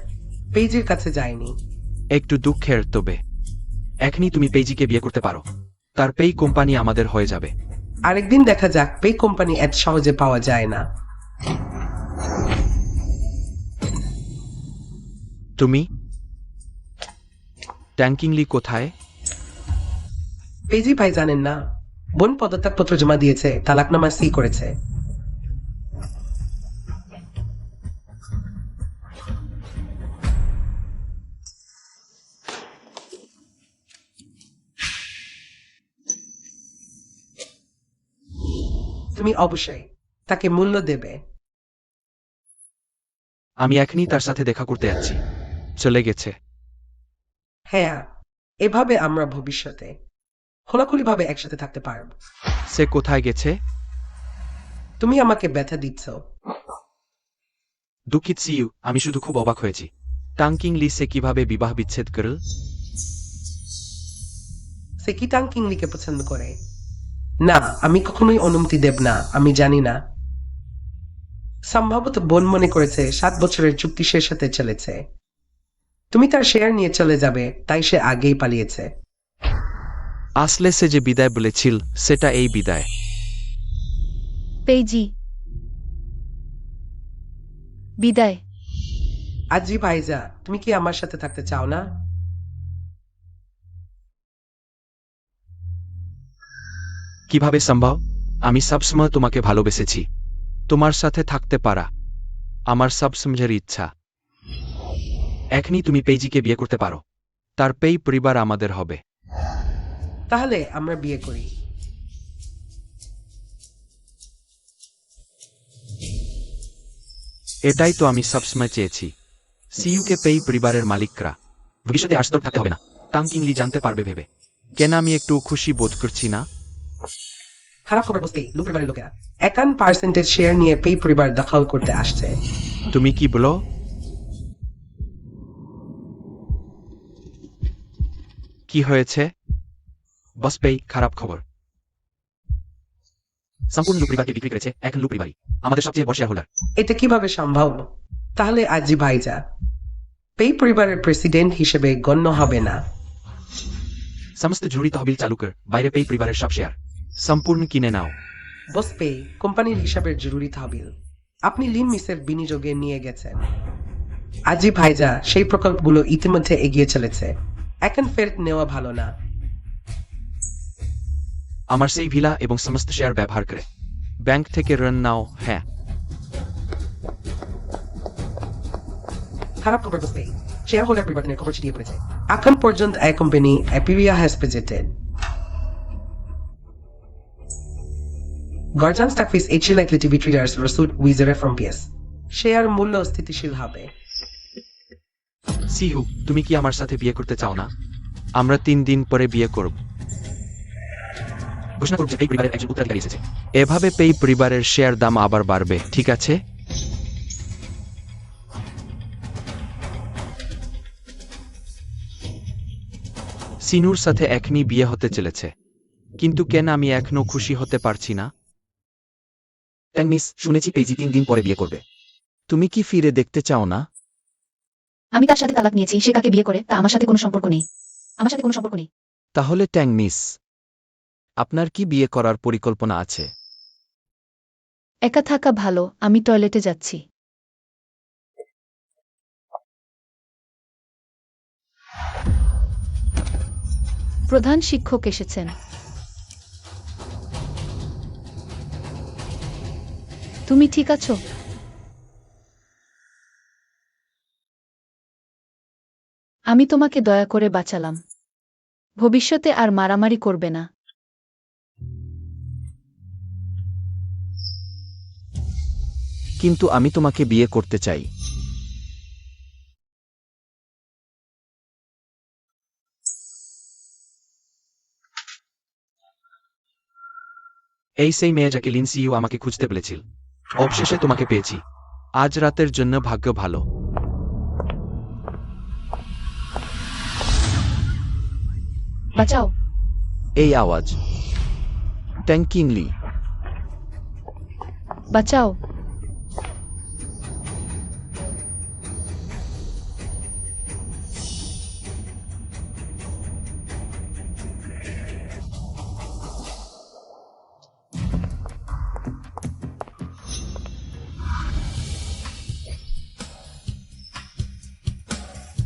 পেজের কাছে যায়নি। একটু দুঃখের তবে। এখনই তুমি পেইজিকে বিয়ে করতে পারো, তার পেই কোম্পানি আমাদের হয়ে যাবে। আরেকদিন দেখা যাক, পে কোম্পানি এত সহজে পাওয়া যায় না। তুমি? ট্যাঙ্কিংলি কোথায়? পেজি ভাই জানেন না, বোন পদত্যাগপত্র জমা দিয়েছে, তালাকনামা সই করেছে। তুমি অবশ্যই তাকে মূল্য দেবে। আমি এখনই তার সাথে দেখা করতে যাচ্ছি। চলে গেছে। হ্যাঁ, এভাবে আমরা ভবিষ্যতে খোলাখুলিভাবে একসাথে থাকতে পারব। সে কোথায় গেছে? তুমি আমাকে ব্যথা দিচ্ছ। দুঃখিত সিইউ, আমি শুধু খুব অবাক হয়েছি। ট্যাঙ্কিংলি সে কিভাবে বিবাহ বিচ্ছেদ করল? সে কি টাঙ্কিংলিকে পছন্দ করে? না, আমি কখনোই অনুমতি দেব না। আমি জানি না, সম্ভবত বোন মনে করেছে 7 বছরের চুক্তি সে সাথে চলেছে। তুমি তার শেয়ার নিয়ে চলে যাবে, তাই সে আগেই পালিয়েছে। আসলে সে যে বিদায় বলেছিল, সেটা এই বিদায়। পেইজি, বিদায়। আজি ভাইজা, তুমি কি আমার সাথে থাকতে চাও না? কিভাবে সম্ভব? আমি সবসময় তোমাকে ভালোবেসেছি। তোমার সাথে থাকতে পারা আমার সবসময়ের ইচ্ছা। এখনই তুমি পেইজিকে বিয়ে করতে পারো। তার পেই পরিবার আমাদের হবে। তাহলে আমরা বিয়ে করি। এটাই তো আমি সবসময় চেয়েছি। সিইউকে পেই পরিবারের মালিকরা ভবিষ্যতে আস্তর থাকতে হবে না, টাঙ্কিংলি জানতে পারবে ভেবে। কেন আমি একটু খুশি বোধ করছি না? খারাপ খবর বলতে, লুক পরিবারের লোকেরা 51% শেয়ার নিয়ে পে পরিবার দখল করতে আসছে। তুমি কি বলো? কি হয়েছে? বস পেই খারাপ খবর। সম্পূর্ণ লুক পরিবারকে বিক্রি করেছে এখন লুক পরিবারই আমাদের সবচেয়ে বড় শেয়ার হোল্ডার। এটা কিভাবে সম্ভব? তাহলে আজি ভাইজা পে পরিবারের প্রেসিডেন্ট হিসেবে গণ্য হবে না। সমস্ত জরুরি তহবিল চালু কর, বাইরে পেই পরিবারের সব শেয়ার সম্পূর্ণ কিনে নাও। বস পে কোম্পানির হিসাবের জরুরি তহবিল আপনি লিন মিসের বিনিয়োগে নিয়ে গেছেন। আজি ভাইজা সেই প্রকল্পগুলো ইতিমধ্যে এগিয়ে চলেছে, এখন ফেরত নেওয়া ভালো না। আমার সেই ভিলা এবং সমস্ত শেয়ার ব্যবহার করে ব্যাংক থেকে ঋণ নাও। হ্যাঁ, খারাপ খবর বস পে শেয়ার হোল্ডার পরিবর্তনের খবর ছিটিয়ে পড়েছে। এখন পর্যন্ত এই কোম্পানি অ্যাপিরিয়া হ্যাজ প্রেজেন্টেড গর্জান স্টকফিস এইচ লাইকলি টু বি ট্রেডার্স রসুড উইজারে ফ্রম পিএস। শেয়ার মূল্য স্থিতিশীল হবে। সিইউ, তুমি কি আমার সাথে বিয়ে করতে চাও না? আমরা 3 দিন পরে বিয়ে করব। ঘোষণা করব যে পেই পরিবারের একজন উত্তরাধিকারী এসেছে। এভাবে পেই পরিবারের শেয়ার দাম আবার বাড়বে, ঠিক আছে? সিনুর সাথে এখনই বিয়ে হতে চলেছে, কিন্তু কেন আমি এখনো খুশি হতে পারছি না? ট্যাং মিস, শুনেছি পেইজি 3 দিন পরে বিয়ে করবে। তুমি কি ফিরে দেখতে চাও না? আমি তার সাথে তালাক নিয়েছি, সে কাকে বিয়ে করে তা আমার সাথে কোনো সম্পর্ক নেই। আমার সাথে কোনো সম্পর্ক নেই। তাহলে ট্যাং মিস, আপনার কি বিয়ে করার পরিকল্পনা আছে? একা থাকা ভালো, আমি টয়লেটে যাচ্ছি। প্রধান শিক্ষক এসেছেন। তুমি ঠিক আছো? আমি তোমাকে দয়া করে বাঁচালাম। ভবিষ্যতে আর মারামারি করবে না। কিন্তু আমি তোমাকে বিয়ে করতে চাই। এই সেই মেয়ে যাকে লিন সিইও আমাকে খুঁজতে বলেছিল। অবশেষে তোমাকে পেয়েছি। আজ রাতের জন্য ভাগ্য ভালো। বাঁচাও। এই আওয়াজ। ট্যাং কিংলি। বাঁচাও।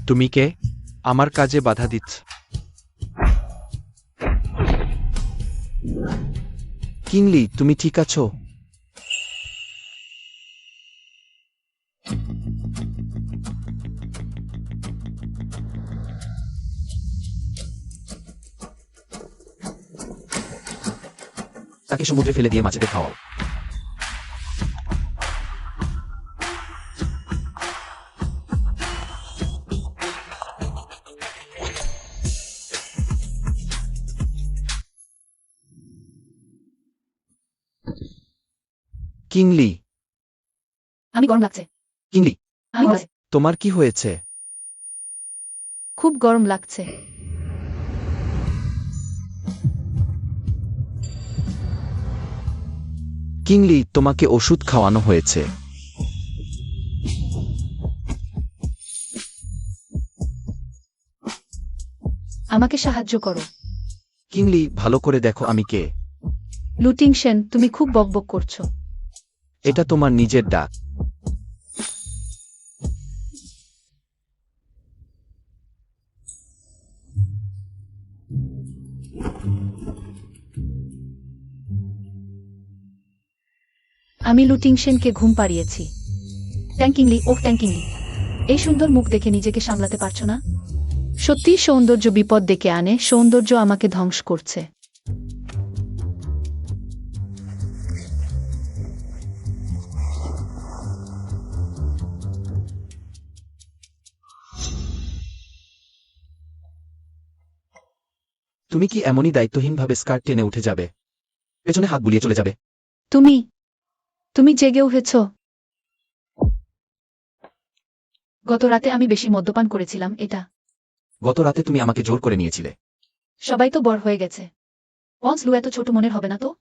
তুমি কে? আমার কাজে বাধা দিচ্ছ? কিংলি, তুমি ঠিক আছো? তাকে সমুদ্রে ফেলে দিয়ে মাছেদের খাওয়াও। কিংলি, আমি গরম লাগছে। কিংলি, আমি গরম- তোমার কি হয়েছে? খুব গরম লাগছে। কিংলি, তোমাকে ওষুধ খাওয়ানো হয়েছে। আমাকে সাহায্য করো। কিংলি, ভালো করে দেখো আমি কে। লুটিং সেন, তুমি খুব বকবক করছো। এটা তোমার নিজের ডাক। আমি লুটিং সেনকে ঘুম পাড়িয়েছি। ট্যাঙ্কিংলি, ওহ ট্যাঙ্কিংলি, এই সুন্দর মুখ দেখে নিজেকে সামলাতে পারছো না? সত্যিই সৌন্দর্য বিপদ ডেকে আনে, সৌন্দর্য আমাকে ধ্বংস করছে। তুমি কি এমনই দায়িত্বহীনভাবে স্কার্ট টেনে উঠে যাবে, পেছনে হাত বুলিয়ে চলে যাবে? তুমি তুমি জেগে উঠেছ। গত রাতে আমি বেশি মদ্যপান করেছিলাম, এটা। গত রাতে তুমি আমাকে জোর করে নিয়েছিলে। সবাই তো বড় হয়ে গেছে। ওয়ান্স লু এত ছোট মনের হবে না তো।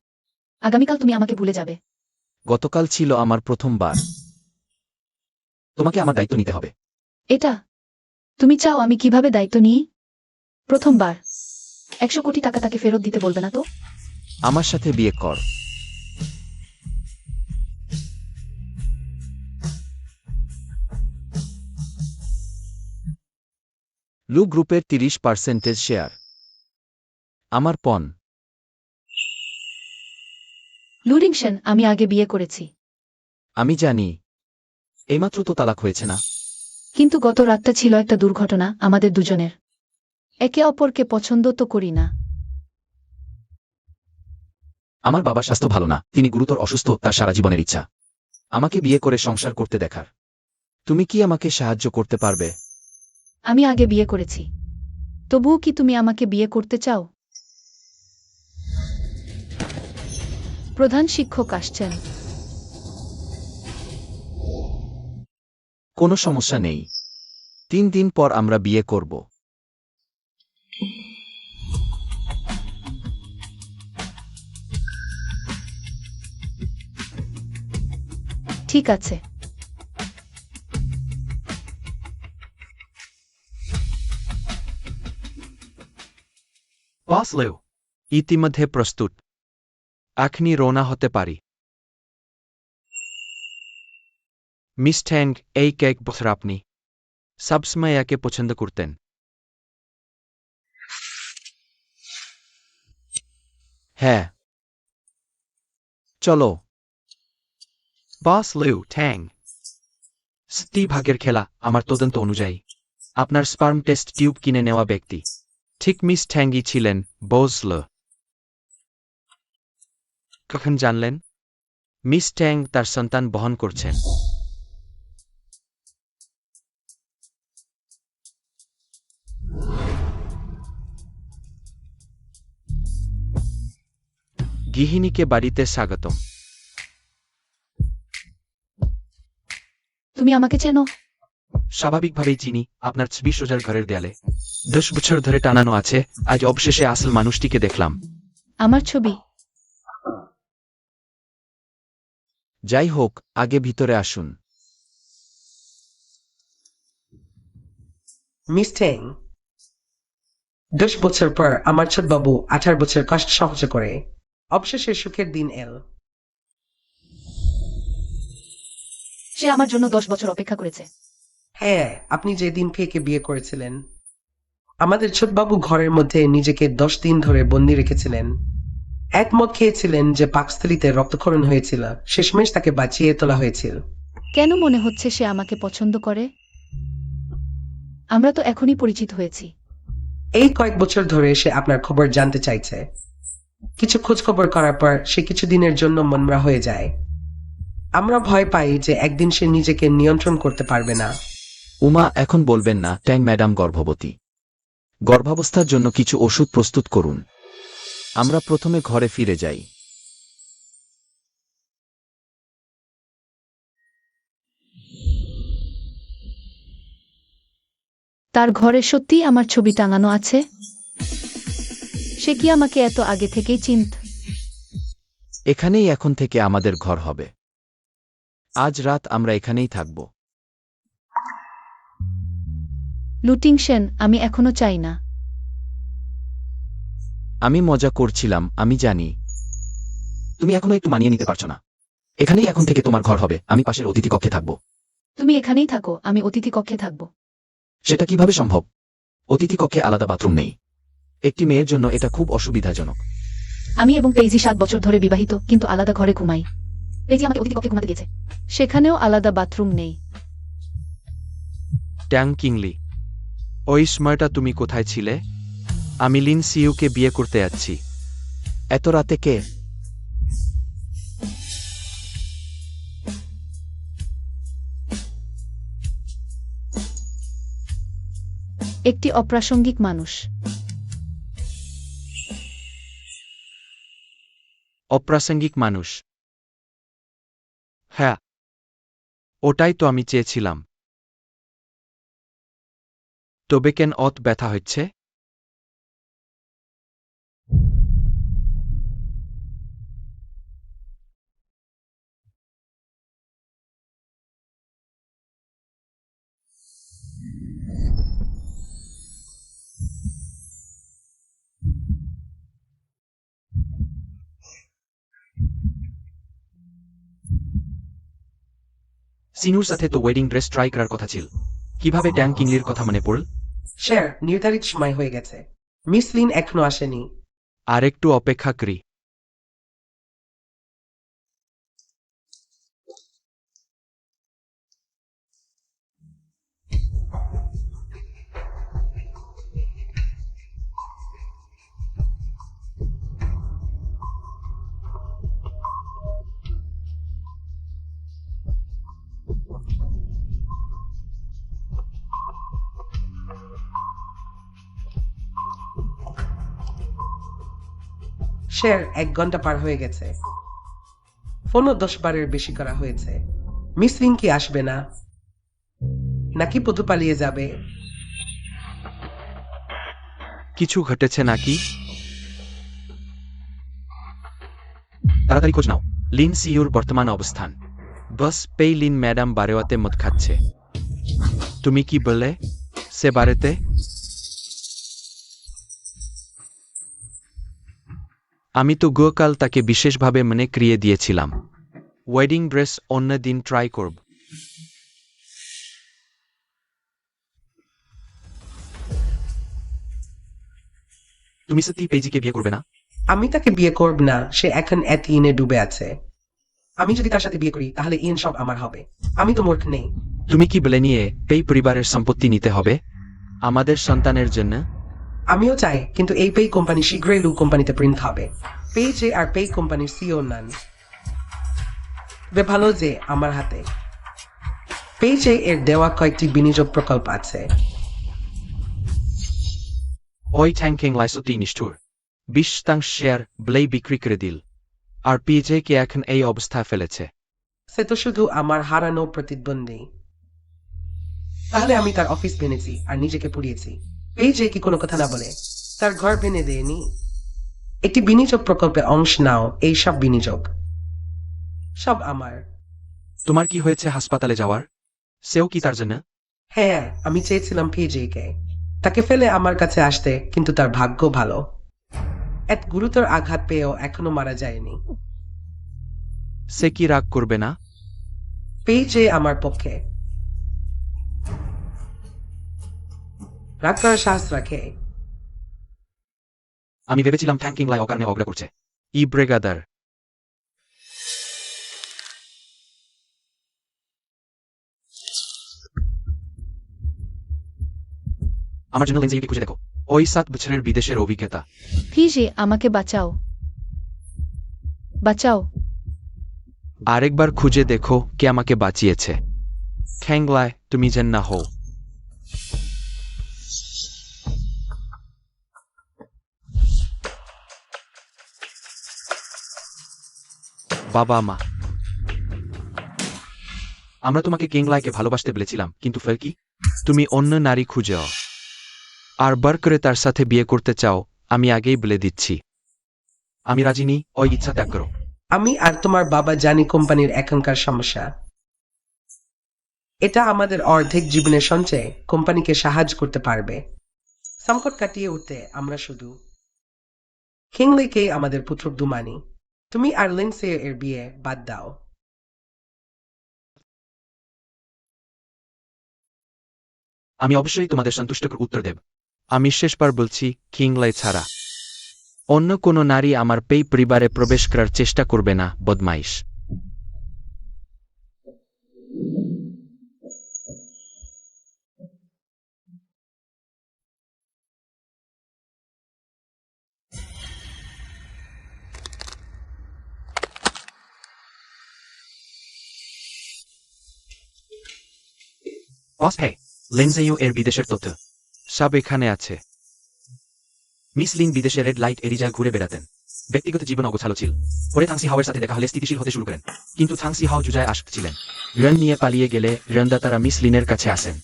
আগামীকাল তুমি আমাকে ভুলে যাবে। গতকাল ছিল আমার প্রথমবার। তোমাকে আমার দায়িত্ব নিতে হবে। এটা তুমি চাও আমি কিভাবে দায়িত্ব নিই? প্রথমবার 100 কোটি টাকা তাকে ফেরত দিতে বলবে না তো? আমার সাথে বিয়ে কর। লু গ্রুপের 30% শেয়ার আমার পণ। লুরিং সেন, আমি আগে বিয়ে করেছি। আমি জানি, এইমাত্র তো তালাক হয়েছে না? কিন্তু গত রাতটা ছিল একটা দুর্ঘটনা আমাদের দুজনের। একে অপরকে পছন্দ তো করি না। আমার বাবার স্বাস্থ্য ভালো না, তিনি গুরুতর অসুস্থ, তার সারা জীবনের ইচ্ছা আমাকে বিয়ে করে সংসার করতে দেখার। তুমি কি আমাকে সাহায্য করতে পারবে? আমি আগে বিয়ে করেছি। তবুও কি তুমি আমাকে বিয়ে করতে চাও? প্রধান শিক্ষক আসছেন। কোনো সমস্যা নেই, 3 দিন পর আমরা বিয়ে করব। ঠিক আছে। বস লিউ, ইতিমধ্যে প্রস্তুত। এখনই রওনা হতে পারি। মিস ট্যাং, এই কেক বছর আপনি সবসময় একে পছন্দ করতেন। হ্যাঁ, চলো। বস লিউ, ট্যাং, সত্যি ভাগ্যের খেলা। আমার তদন্ত অনুযায়ী আপনার স্পার্ম টেস্ট টিউব কিনে নেওয়া ব্যক্তি ঠিক মিস ট্যাঙ্গই ছিলেন। বস ল কখন জানলেন মিস ট্যাং তার সন্তান বহন করছেন? গৃহিণীকে বাড়িতে স্বাগতম। তুমি আমাকে চেনো? স্বাভাবিকভাবেই চিনি, আপনার 20,000 ঘরের দেয়ালে 10 বছর ধরে টানানো আছে। আজ অবশেষে আসল মানুষটিকে দেখলাম। আমার ছবি? যাই হোক, আগে ভিতরে আসুন। মিস টেং, 10 বছর পর আমার ছোটবাবু 18 বছর কষ্ট সহ্য করে অবশেষে সুখের দিন এল। সে আমার জন্য 10 বছর অপেক্ষা করেছে। হ্যাঁ, আপনি যেদিন ফেকে বিয়ে করেছিলেন, আমাদের ছোটবাবু ঘরের মধ্যে নিজেকে 10 দিন ধরে বন্দি রেখেছিলেন। একমত খেয়েছিলেন যে পাকস্থলীতে রক্তক্ষরণ হয়েছিল, শেষমেশ তাকে বাঁচিয়ে তোলা হয়েছিল। কেন মনে হচ্ছে সে আমাকে পছন্দ করে? আমরা তো এখনই পরিচিত হয়েছি। এই কয়েক বছর ধরে সে আপনার খবর জানতে চাইছে। কিছু খোঁজ খবর করার পর সে কিছুদিনের জন্য মনমরা হয়ে যায়। আমরা ভয় পাই যে একদিন সে নিজেকে নিয়ন্ত্রণ করতে পারবে না। উমা, এখন বলবেন না। ট্যাং ম্যাডাম গর্ভবতী। গর্ভাবস্থার জন্য কিছু ওষুধ প্রস্তুত করুন। আমরা প্রথমে ঘরে ফিরে যাই। তার ঘরে সত্যিই আমার ছবি টাঙানো আছে? সে কি আমাকে এত আগে থেকেই চিনত? এখানেই এখন থেকে আমাদের ঘর হবে। আজ রাত আমরা এখানেই থাকব। লুটিং সেন, আমি এখনো চাই না। আমি মজা করছিলাম, আমি জানি। তুমি এখনো একটু মানিয়ে নিতে পারছো না। এখানেই এখন থেকে তোমার ঘর হবে, আমি পাশের অতিথি কক্ষে থাকব। তুমি এখানেই থাকো, আমি অতিথি কক্ষে থাকব। সেটা কিভাবে সম্ভব? অতিথি কক্ষে আলাদা বাথরুম নেই। একটি মেয়ের জন্য এটা খুব অসুবিধাজনক। আমি এবং পেইজি 7 বছর ধরে বিবাহিত, কিন্তু আলাদা ঘরে ঘুমাই। পেইজি আমাকে অতিথি কক্ষে ঘুমাতে দিয়েছে। সেখানেও আলাদা বাথরুম নেই। ট্যাং কিংলি, ওই সময়টা তুমি কোথায় ছিলে? আমি লিন সিইউকে বিয়ে করতে যাচ্ছি। এত রাতে কে? একটি অপ্রাসঙ্গিক মানুষ। অপ্রাসঙ্গিক মানুষ? হ্যাঁ, ওটাই তো আমি চেয়েছিলাম। তবে কেন অত ব্যথা হচ্ছে? সিনুর সাথে তো ওয়েডিং ড্রেস ট্রাই করার কথা ছিল। কিভাবে ট্যাং কিংলির কথা মনে পড়ল? স্যার, নির্ধারিত সময় হয়ে গেছে। মিস লিন এখনো আসেনি। আর একটু অপেক্ষা করি। স্যার, 1 ঘন্টা পার হয়ে গেছে। ফোনও 10 বারের বেশি করা হয়েছে। মিস লিন কি আসবে না, নাকি পথু পালিয়ে যাবে? কিছু ঘটেছে নাকি? তাড়াতাড়ি খোঁজ নাও লিন সিইউর বর্তমান অবস্থান। বস পেই লিন ম্যাডাম বারেওয়াতে মদ খাচ্ছে। তুমি কি বলে? সে বারেতে? আমি তো গতকাল তাকে বিশেষভাবে মনে করিয়ে দিয়েছিলাম। ওয়েডিং ড্রেস অন্য দিন ট্রাই করব। তুমি সত্যি পেজিকে বিয়ে করবে না? আমি তাকে বিয়ে করব না। সে এখন এতিনে ডুবে আছে। আমি যদি তার সাথে বিয়ে করি তাহলে ইন সব আমার হবে। আমি তো মূর্খ নেই। তুমি কি বলে নিয়ে পেই পরিবারের সম্পত্তি নিতে হবে আমাদের সন্তানের জন্য? আমিও চাই, কিন্তু এই পেই কোম্পানি শীঘ্রই লু কোম্পানিতে প্রিন্ট হবে। পেজে আর পেই কোম্পানির সিও নান। ভালো যে আমার হাতে পেজে এর দেওয়া কয়েকটি বিনিয়োগ প্রকল্প আছে। ওই ট্যাং কিংলাই সত্যি নিষ্ঠুর। 20% শেয়ার ব্লেই বিক্রি করে দিল। আর পিজে কে এখন এই অবস্থায় ফেলেছে। সে তো শুধু আমার হারানো প্রতিদ্বন্দ্বী। তাহলে আমি তার অফিস ভেঙেছি আর নিজেকে পুড়িয়েছি। এই যে কি কোনো কথা না বলে তার ঘর ভেঙে দেয়নি। একটি বিনিয়োগ প্রকল্পে অংশ নাও, এই সব বিনিয়োগ সব আমার। তোমার কি হয়েছে হাসপাতালে যাওয়ার? সেও কি তার জন্য? হ্যাঁ, আমি চেয়েছিলাম কে তাকে ফেলে আমার কাছে আসতে, কিন্তু তার ভাগ্য ভালো। এক গুরুতর আঘাত পেয়েও এখনো মারা যায়নি। সে কি রাগ করবে না? পেজে আমার পক্ষে রাগ করার সাহস রাখে। আমি ভেবেছিলাম থ্যাঙ্কিং লাই অকারণে অগ্রা করছে। ই ব্রেগাদার। আমার জন্য লেন্সিকে খুঁজে দেখো। ওই 7 বছরের বিদেশের অভিজ্ঞতা। পিজে, আমাকে বাঁচাও, বাঁচাও। আরেকবার খুঁজে দেখো কে আমাকে বাঁচিয়েছে। খ্যাংলায় তুমি যেন না হও। বাবা মা, আমরা তোমাকে কিংলাইকে ভালোবাসতে বলেছিলাম, কিন্তু ফের কি? তুমি অন্য নারী খুঁজেও আর বার করে তার সাথে বিয়ে করতে চাও। আমি আগেই বলে দিচ্ছি, আমি রাজি নি। ওই ইচ্ছা ত্যাগ করো। আমি আর তোমার বাবা জানি কোম্পানির এখনকার সমস্যা। এটা আমাদের অর্ধেক জীবনের সঞ্চয়ে কোম্পানিকে সাহায্য করতে পারবে। সংকট কাটিয়ে উঠতে আমরা শুধু কিংলিকে আমাদের পুত্রবধূ মানি। তুমি আর লিন্সে এর বিয়ে বাদ দাও। আমি অবশ্যই তোমাদের সন্তুষ্টকর উত্তর দেব। আমি শেষবার বলছি, কিংলাই ছাড়া অন্য কোনো নারী আমার পেই পরিবারে প্রবেশ করার চেষ্টা করবে না, বদমাইশ। বস, হ্যাঁ, লেন্সেইও এর বিদেশের তথ্য সব এখানে আছে। মিস লিন বিদেশে রেড লাইট এরিজায় ঘুরে বেড়াতেন। ব্যক্তিগত জীবন অগোছালো ছিল। পরে থাংসি হাওয়ের সাথে দেখা হলে স্থিতিশীল হতে শুরু করেন, কিন্তু থাংসি হাও জুজায় আসছিলেন। রন নিয়ে পালিয়ে গেলে রনদাতারা মিস লিনের কাছে আসেন।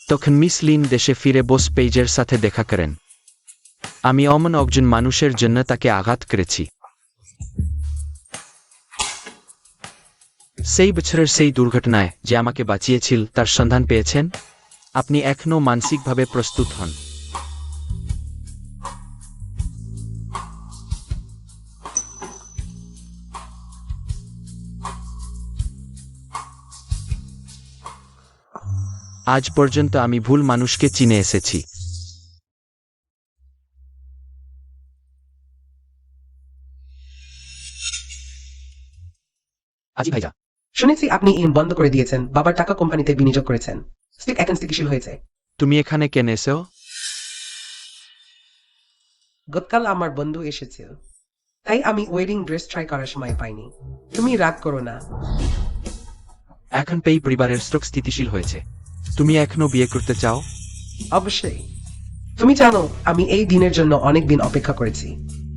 তখন মিস লিন দেশে ফিরে বস পেজের সাথে দেখা করেন। আমি অমন একজন মানুষের জন্য তাকে আঘাত করেছি। সেই বছরের সেই দুর্ঘটনায় যে আমাকে বাঁচিয়েছিল তার সন্ধান পেয়েছেন? আপনি এখনও মানসিকভাবে প্রস্তুত হন? আজ পর্যন্ত আমি ভুল মানুষকে চিনে এসেছি। আজি ভাইজা, শুনেছি আপনি ইন বন্ধ করে দিয়েছেন, বাবার টাকা কোম্পানিতে বিনিয়োগ করেছেন। স্টিক এখন স্থিতিশীল হয়েছে। তুমি এখানে কেন এসো? গতকাল আমার বন্ধু এসেছিল, তাই আমি ওয়েডিং ড্রেস ট্রাই করার সময় পাইনি। তুমি রাগ করো না। এখন পেই পরিবারের স্ট্রোক স্থিতিশীল হয়েছে। তুমি এখনো বিয়ে করতে চাও? অবশ্যই। তুমি জানো আমি এই দিনের জন্য অনেক দিন অপেক্ষা করেছি।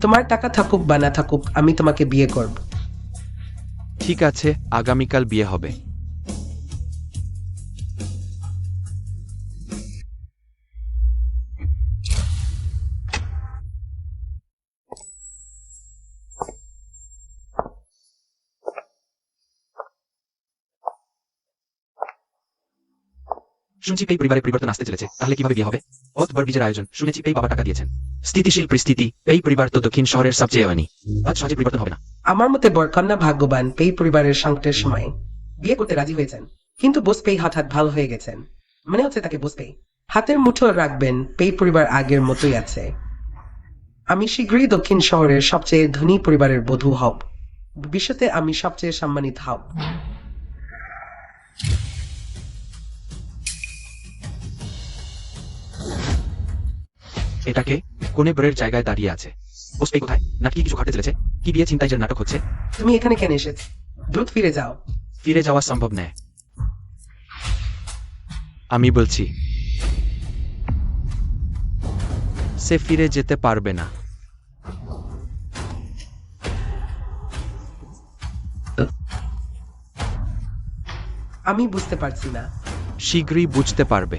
তোমার টাকা থাকুক বা না থাকুক, আমি তোমাকে বিয়ে করব। ঠিক আছে, আগামীকাল বিয়ে হবে। শুনছি পেই পরিবারে পরিবর্তন আসতে চলেছে, তাহলে কিভাবে বিয়ে হবে? অতবার বীজের আয়োজন, শুনেছি পেই বাবা টাকা দিয়েছেন। স্থিতিশীল পরিস্থিতি, পেই পরিবার তো দক্ষিণ শহরের সবচেয়ে অনি। আজ সহজে পরিবর্তন হবে না। আমার মতে বরকন্যা ভাগ্যবান, পেই পরিবারের সংকটের সময় বিয়ে করতে রাজি হয়েছেন। কিন্তু বোস পেই হঠাৎ ভালো হয়ে গেছেন। মনে হচ্ছে তাকে বোস পেই হাতের মুঠো রাখবেন। পেই পরিবার আগের মতোই আছে। আমি শীঘ্রই দক্ষিণ শহরের সবচেয়ে ধনী পরিবারের বধূ হব। ভবিষ্যতে আমি সবচেয়ে সম্মানিত হব। এটাকে কোনে বরের জায়গায় দাঁড়িয়ে আছে। বস পেই কোথায়? নাকি কিছু ঘটে চলেছে? কি বিয়ে ছিনতাইয়ের নাটক হচ্ছে? তুমি এখানে কেন এসেছ? দ্রুত ফিরে যাও। ফিরে যাওয়া সম্ভব নয়। আমি বলছি, সে ফিরে যেতে পারবে না। আমি বুঝতে পারছি না। শীঘ্রই বুঝতে পারবে।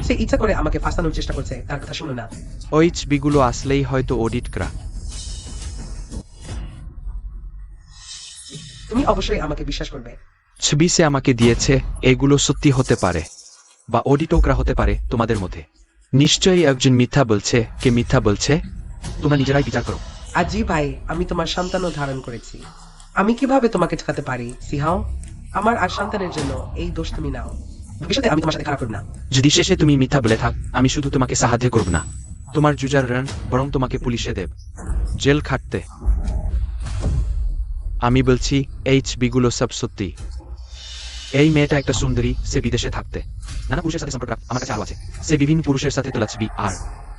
সে ইচ্ছা করে আমাকে ফাঁসানোর চেষ্টা করছে, তার কথা শুনো না। ওই ছবিগুলো আসলেই হয়তো অডিট করা। তুমি অবশ্যই আমাকে বিশ্বাস করবে। ছবি সে আমাকে দিয়েছে, এগুলো সত্যি হতে পারে বা অডিটও করা হতে পারে তোমাদের মধ্যে। নিশ্চয়ই একজন মিথ্যা বলছে। কে মিথ্যা বলছে তোমরা নিজেরাই বিচার করো। আজি ভাই, আমি তোমার সন্তানও ধারণ করেছি। আমি কিভাবে তোমাকে ঠকাতে পারি সিহাও? আমার আর সন্তানের জন্য এই দোষ তুমি নাও। ভবিষ্যতে আমি তোমার সাথে খারাপ করব না। যদি শেষে তুমি মিথ্যা বলে থাক, আমি শুধু তোমাকে সাহায্য করব না, তোমার জুজার রান, বরং তোমাকে পুলিশে দেব, জেল খাটতে। আমি বলছি এই ছবিগুলো সব সত্যি। এই মেয়েটা একটা সুন্দরী, সে বিদেশে থাকতে নানা পুরুষের সাথে সম্পর্ক আমার কাছে আরো আছে। সে বিভিন্ন পুরুষের সাথে তোলা ছবি আর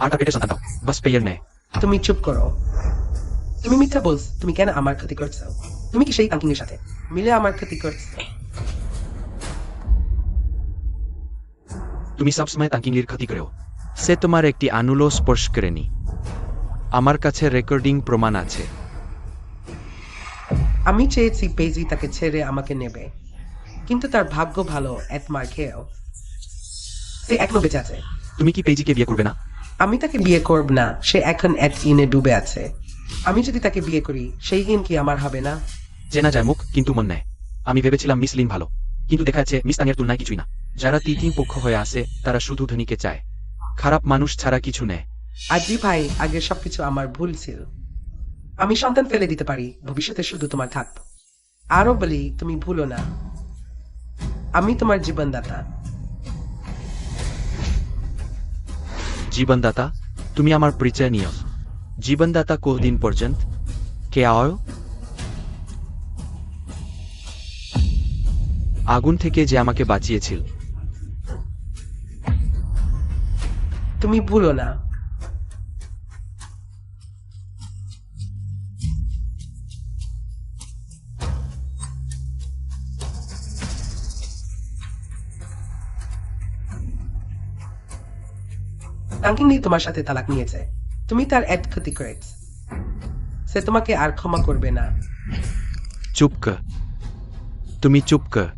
তার পেটে সন্তান দাও, বাস পেয়ের নেয়। তুমি চুপ করো। তুমি মিথ্যা বলছ। তুমি কেন আমার ক্ষতি করছো? তুমি কি সেই কাঙ্কিনীর সাথে মিলে আমার ক্ষতি করছো? তুমি সবসময় তাঙ্কিংলির ক্ষতি করেও। সে তোমার একটি আনুলো স্পর্শ করেনি। আমার কাছে রেকর্ডিং প্রমাণ আছে। আমি চেয়েছি পেজি তাকে ছেড়ে আমাকে নেবে, কিন্তু তার ভাগ্য ভালো, একমার খেয়েও সে এখনো বেঁচে আছে। তুমি কি পেজিকে বিয়ে করবে না? আমি তাকে বিয়ে করব না। সে এখন এক ইনে ডুবে আছে। আমি যদি তাকে বিয়ে করি, সেই ঋণ কি আমার হবে না? চেনা যায় মুখ, কিন্তু মন নেয়। আমি ভেবেছিলাম মিস লিন ভালো, কিন্তু দেখা যাচ্ছে মিস তানিয়ার তুলনায় কিছুই না। যারা তিন পক্ষ হয়ে আসে তারা শুধু ধনীকে চায়, খারাপ মানুষ ছাড়া কিছু নেয়। আজি ভাই, আগে সবকিছু আমার ভুল ছিল। আমি সন্তান ফেলে দিতে পারি, ভবিষ্যতে শুধু তোমার থাকবো। আরো বলি, তুমি ভুলো না, আমি তোমার জীবনদাতা। জীবনদাতা? তুমি আমার পরিচয় নিও। জীবনদাতা কতদিন পর্যন্ত? কে আয়? আগুন থেকে যে আমাকে বাঁচিয়েছিল। তুমি ভুলো না। কাঙ্কিনী তোমার সাথে তালাক নিয়েছে। তুমি তার এক ক্ষতি করেছ। সে তোমাকে আর ক্ষমা করবে না। চুপ কর। তুমি চুপ কর।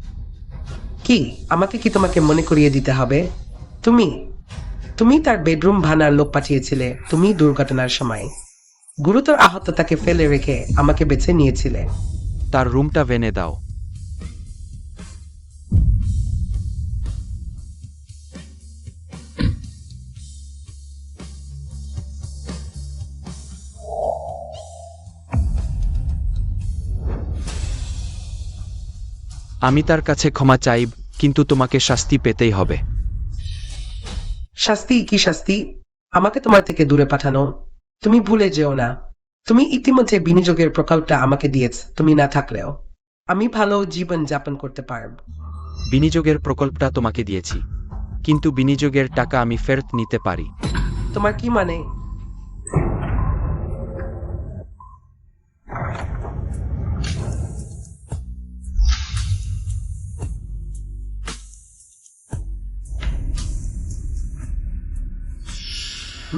কি আমাকে কি তোমাকে মনে করিয়ে দিতে হবে? তুমি তুমি তার বেডরুম ভাঙার লোক পাঠিয়েছিলে। তুমি দুর্ঘটনার সময় গুরুতর আহত তাকে ফেলে রেখে আমাকে বেছে নিয়েছিলে। তার রুমটা ভেনে দাও। আমি তার কাছে ক্ষমা চাইব, কিন্তু তোমাকে শাস্তি পেতেই হবে। শাস্তি? কি শাস্তি? আমাকে তোমার থেকে দূরে পাঠানো? তুমি ভুলে যেও না, তুমি ইতিমধ্যে বিনিয়োগের প্রকল্পটা আমাকে দিয়েছ। তুমি না থাকলেও আমি ভালো জীবন যাপন করতে পারব। বিনিয়োগের প্রকল্পটা তোমাকে দিয়েছি, কিন্তু বিনিয়োগের টাকা আমি ফেরত নিতে পারি। তোমার কি মানে?